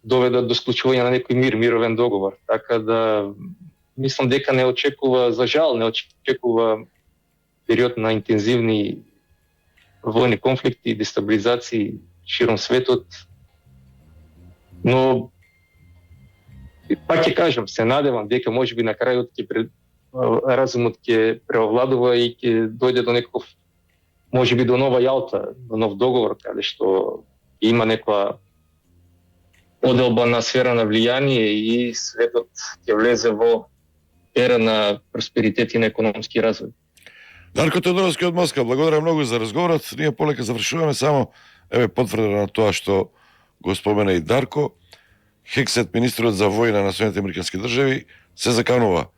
доведат до склучување на некој мировен договор. Така да мислам дека не очекува, за жал, не очекува период на интензивни војни конфликти и дестабилизации широм светот. Но пак ќе кажам, се надевам дека можеби на крајот разумот ќе преовладува и ќе дојде до некој, можеби до нова јалта, до нов договор, каде што има некоја оделба на сфера на влијание и светот ќе влезе во ера на просперитет и на економски развој. Дарко Тодоровски од Москва, благодарам многу за разговорот. Ние полека завршуваме, само еве потврда на тоа што го спомена и Дарко, Хексет, министрот за војна на Соединетите американски држави, се заканува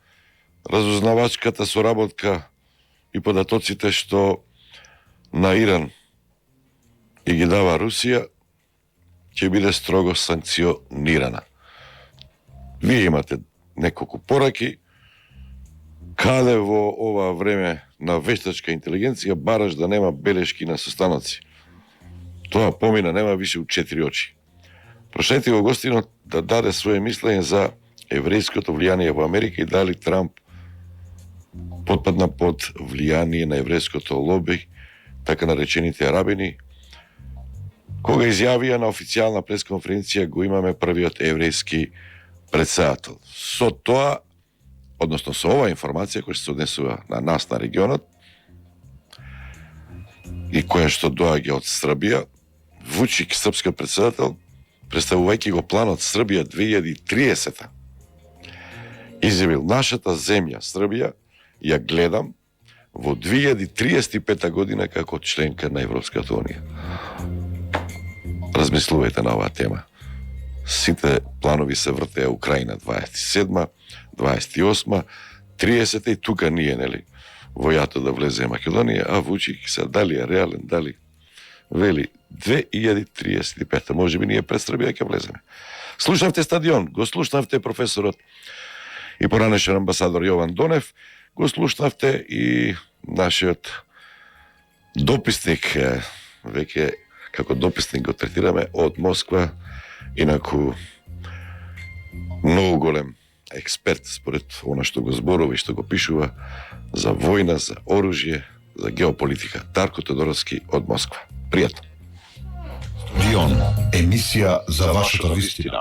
разузнавачката соработка и податоците што на Иран и ги дава Русија, ќе биде строго санкционирана. Вие имате неколку пораки, каде во ова време на вештачка интелигенција бараш да нема белешки на состаноци. Тоа помина, нема више у 4 очи. Прошете го гостинот да даде своje мислење за еврејското влијание во Америка и дали Трамп потпадна под влијание на еврејското лоби, така наречените арабини, кога изјавија на официјална пресконференција го имаме првиот еврејски председател. Со тоа, односно со ова информација која се однесува на нас на регионот и која што доаѓа од Србија, Вучик, српски председател, представувајќи го планот Србија 2030, изјавил нашата земја Србија ја гледам во 2035 година како членка на Европската унија. Размислувајте на оваа тема. Сите планови се вртеа Украина 27, 28, 30 и тука ние, нели, во јато да влезе Македонија, а Вучик се дали е реален, дали вели 2035, може би ние пред Србија ќе влеземе. Слушнавте Стадион, го слушнавте професорот и поранешен амбасадор Јован Донев, го слушнавте и нашиот дописник, веќе како дописник го третираме од Москва, инаку многу голем експерт според она што го зборува и што го пишува за војна, за оружје, за геополитика. Дарко Тодоровски од Москва. Пријатно. Стадион, емисија за вашата вистина.